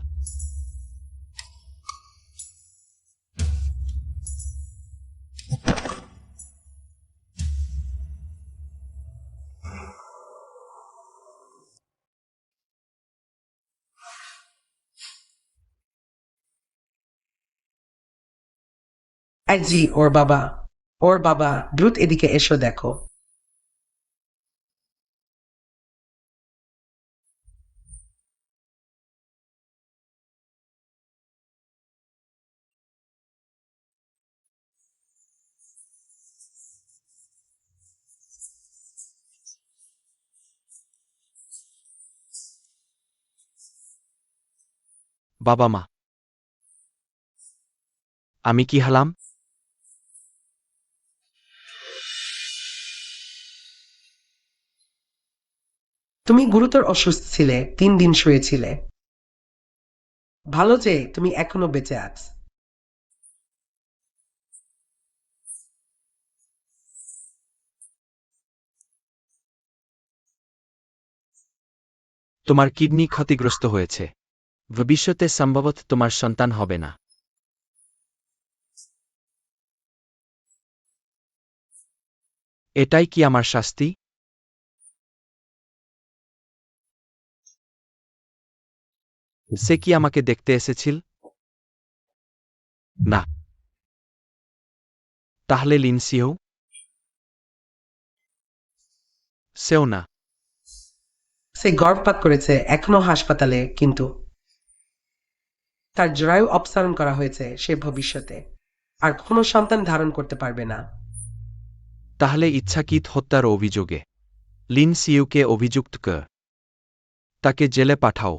জি, ওর বাবা, দ্রুত এদিকে এসো দেখো। বাবা মা, আমি কি হলাম? তুমি গুরুতর অসুস্থ ছিলে, 3 দিন শুয়েছিলে। ভালো যে তুমি এখনো বেঁচে আছ। তোমার কিডনি ক্ষতিগ্রস্ত হয়েছে। ভবিষ্যতে সম্ভবত তোমার সন্তান হবে না। এটাই কি আমার শাস্তি? সে কি আমাকে দেখতে এসেছিল? না। তাহলে লিন্সিও? সেও না। সে গর্ভপাত করেছে, এখনো হাসপাতালে, কিন্তু তার জরায়ু অপসারণ করা হয়েছে। সে ভবিষ্যতে আর কোনো সন্তান ধারণ করতে পারবে না। তাহলে ইচ্ছাকৃত হত্যার অভিযোগে লিনসিউকে অভিযুক্ত কর। তাকে জেলে পাঠাও।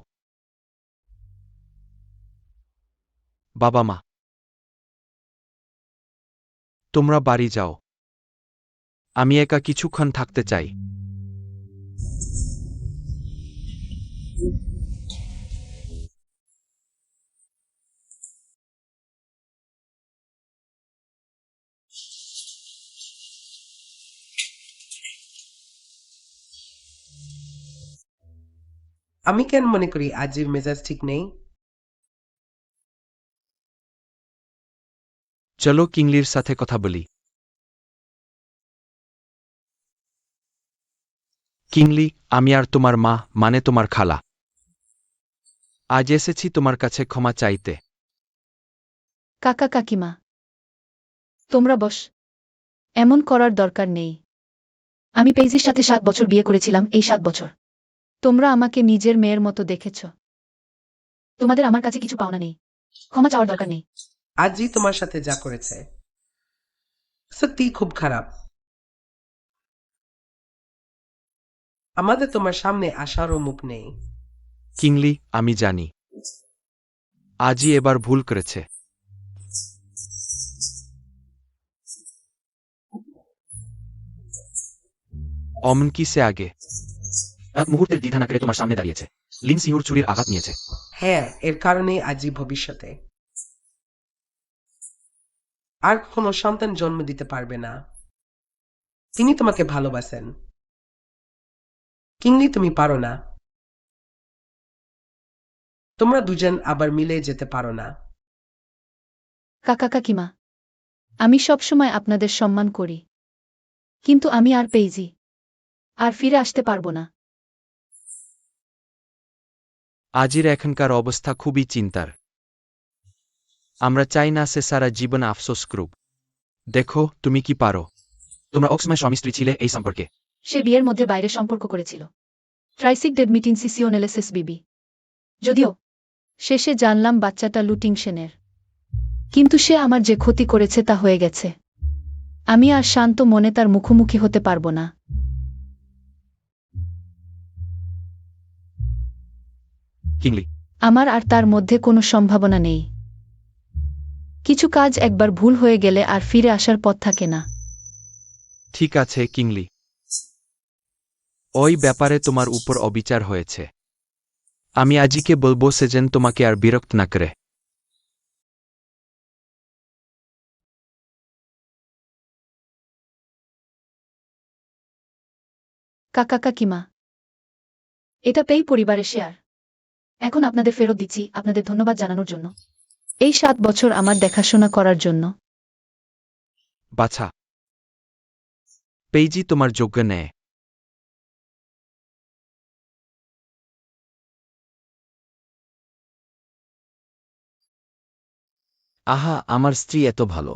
বাবা মা, তোমরা বাড়ি যাও। আমি একা কিছুক্ষণ থাকতে চাই। আমি কেন মনে করি আজির মেজাজ ঠিক নেই? চলো কিংলির সাথে কথা বলি। কিংলি, আমি আর তোমার মা, মানে তোমার খালা, আজ এসেছি তোমার কাছে ক্ষমা চাইতে। কাকা কাকিমা, তোমরা বস। এমন করার দরকার নেই। আমি পেইজির সাথে 7 বছর বিয়ে করেছিলাম, এই 7 বছর তোমরা আমাকে নিজের মেয়ের মতো দেখেছ। তোমাদের আমার কাছে কিছু পাওনা নেই, ক্ষমা চাওয়ার দরকার নেই। আজি তোমার সাথে যা করেছে সত্যি খুব খারাপ। আমাদের তোমার সামনে আসারও মুখ নেই। কিংলি, আমি জানি আজই এবার ভুল করেছে। অমন কি সে আগে এক মুহূর্তের দ্বিধা না করে তোমার সামনে দাঁড়িয়েছে, লিনসিউর চুরির আঘাত নিয়েছে। হ্যাঁ, এর কারণে আজি ভবিষ্যতে আর কোনো সন্তান জন্ম দিতে পারবে না। তিনি তোমাকে ভালোবাসেন। কিংলি, তুমি পারো না। তোমরা দুজন আবার মিলে যেতে পারো না। কাকা কাকিমা, আমি সবসময় আপনাদের সম্মান করি, কিন্তু আমি আর পেইজি আর ফিরে আসতে পারবো না। আজির এখনকার অবস্থা খুবই চিন্তার। আমরা চাই না সে সারা জীবন আফসোস করুক। দেখো তুমি কি পারো। তোমরা অক্সময় স্বামী স্ত্রী ছিলে এই সম্পর্কে। সে বিয়ের মধ্যে বাইরে সম্পর্ক করেছিল, ট্রাইসিক ডেডমিটিন সিসিওনেলেসিস বিবি। যদিও শেষে জানলাম বাচ্চাটা লুটিং সেনের, কিন্তু সে আমার যে ক্ষতি করেছে তা হয়ে গেছে। আমি আর শান্ত মনে তার মুখোমুখি হতে পারবো না। কিংলি, আমার আর তার মধ্যে কোনো সম্ভাবনা নেই। কিছু কাজ একবার ভুল হয়ে গেলে আর ফিরে আসার পথ থাকে না। ঠিক আছে কিংলি, ওই ব্যাপারে তোমার উপর অবিচার হয়েছে। আমি আজিকে বলবো সে যেন তোমাকে আর বিরক্ত না করে। কাকা কাকিমা, এটা পেই পরিবারের শেয়ার। এখন আপনাদের ফেরত দিচ্ছি আপনাদের ধন্যবাদ জানানোর জন্য। এই 7 বছর আমার দেখাশোনা করার জন্য। বাছা, পেইজি তোমার যোগ্য নেয়। আহা, আমার স্ত্রী এত ভালো।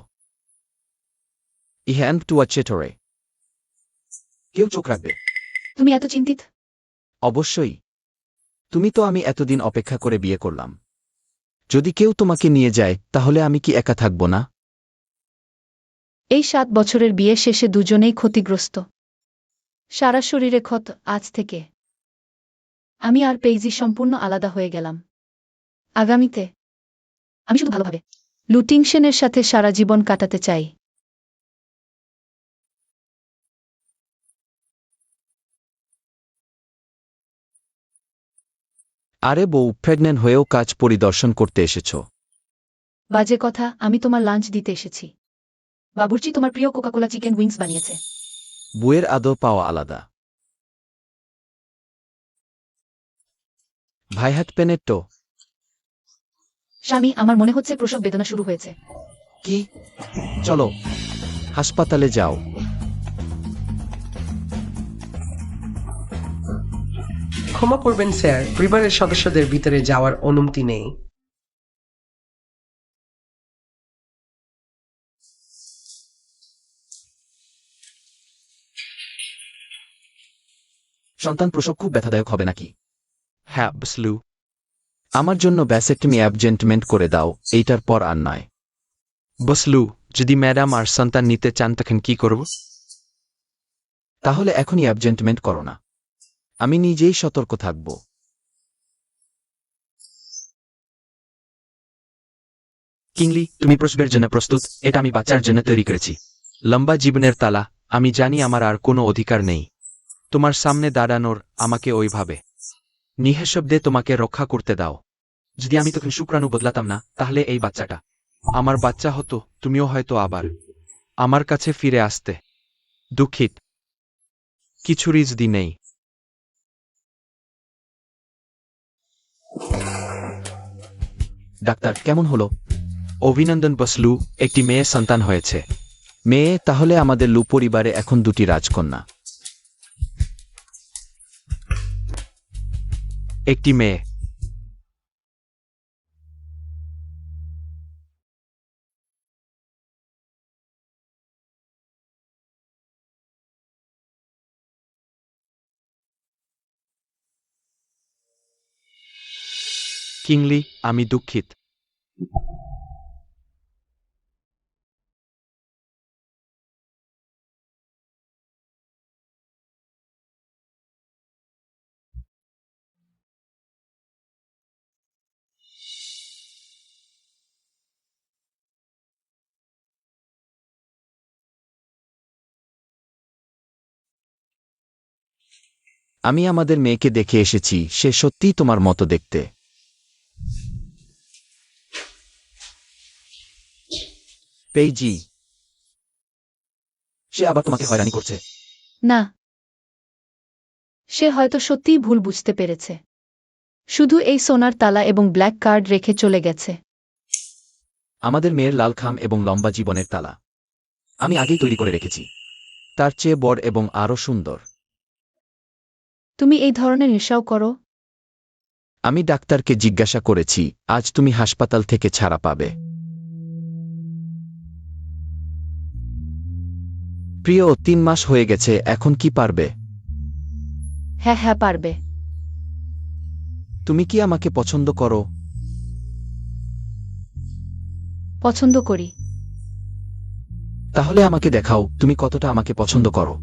ইহ্যান্ড টু চেটরে। কেউ চোখ রাখবে? তুমি এত চিন্তিত? অবশ্যই। তুমি তো আমি এতদিন অপেক্ষা করে বিয়ে করলাম। যদি কেউ তোমাকে নিয়ে যায় তাহলে আমি কি একা থাকব না? এই 7 বছরের বিয়ে শেষে দুজনেই ক্ষতিগ্রস্ত। সারা শরীরে ক্ষত। আজ থেকে আমি আর পেইজি সম্পূর্ণ আলাদা হয়ে গেলাম। আগামীতে আমি শুধু ভালোভাবে লুটিংসেনের সাথে সারা জীবন কাটাতে চাই। আরে বউ, প্রেগনেন্ট হয়েও কাজ পরিদর্শন করতে এসেছ? বাজে কথা, আমি তোমার লাঞ্চ দিতে এসেছি। বাবুর্চি তোমার প্রিয় কোকাকোলা চিকেন উইংস বানিয়েছে। বউয়ের আদর পাওয়া আলাদা। ভাইহাত পেনেট্টো। স্বামী, আমার মনে হচ্ছে প্রসব বেদনা শুরু হয়েছে। কি? চলো হাসপাতালে যাও। ক্ষমা করবেন স্যার, পরিবারের সদস্যদের ভিতরে যাওয়ার অনুমতি নেই। সন্তান প্রসব খুব ব্যথাদায়ক হবে নাকি? হ্যাঁ বসলু। আমার জন্য ব্যাসেক্টমি অ্যাবজেন্টমেন্ট করে দাও, এইটার পর আর নয়। বসলু, যদি ম্যাডাম আর সন্তান নিতে চান তখন কি করব? তাহলে এখনই অ্যাবজেন্টমেন্ট করো না। আমি নিজেই সতর্ক থাকব। কিংলি, তুমি প্রসবের জন্য প্রস্তুত? এটা আমি বাচ্চার জন্য তৈরি করেছি। লম্বা জীবনের তালা। আমি জানি আমার আর কোনো অধিকার নেই তোমার সামনে দাঁড়ানোর। আমাকে ওইভাবে নিঃশব্দে তোমাকে রক্ষা করতে দাও। যদি আমি তখন শুক্রাণু বদলাতাম না, তাহলে এই বাচ্চাটা আমার বাচ্চা হতো। তুমিও হয়তো আবার আমার কাছে ফিরে আসতে। দুঃখিত, কিছু রিজদি নেই। ডাক্তার, কেমন হলো? অভিনন্দন বসলু, একটি মেয়ে সন্তান হয়েছে। মেয়ে? তাহলে আমাদের লু পরিবারে এখন 2টি রাজকন্যা। একটি মেয়ে। কিংলি, আমি দুঃখিত। আমি আমাদের মেয়েকে দেখে এসেছি, সে সত্যিই তোমার মতো দেখতে। পেইজি, সে আবার তোমাকে হয়রানি করছে? না, সে হয়তো সত্যিই ভুল বুঝতে পেরেছে। শুধু এই সোনার তালা এবং ব্ল্যাক কার্ড রেখে চলে গেছে। আমাদের মেয়ের লাল খাম এবং লম্বা জীবনের তালা আমি আগেই তৈরি করে রেখেছি। তার চেয়ে বড় এবং আরও সুন্দর। তুমি এই ধরনের নেশাও করো? আমি ডাক্তারকে জিজ্ঞাসা করেছি, আজ তুমি হাসপাতাল থেকে ছাড়া পাবে। প্রিয়, 3 মাস হয়ে গেছে, এখন কি পারবে? হ্যাঁ হ্যাঁ, পারবে। তুমি কি আমাকে পছন্দ করো? পছন্দ করি। তাহলে আমাকে দেখাও তুমি কতটা আমাকে পছন্দ করো।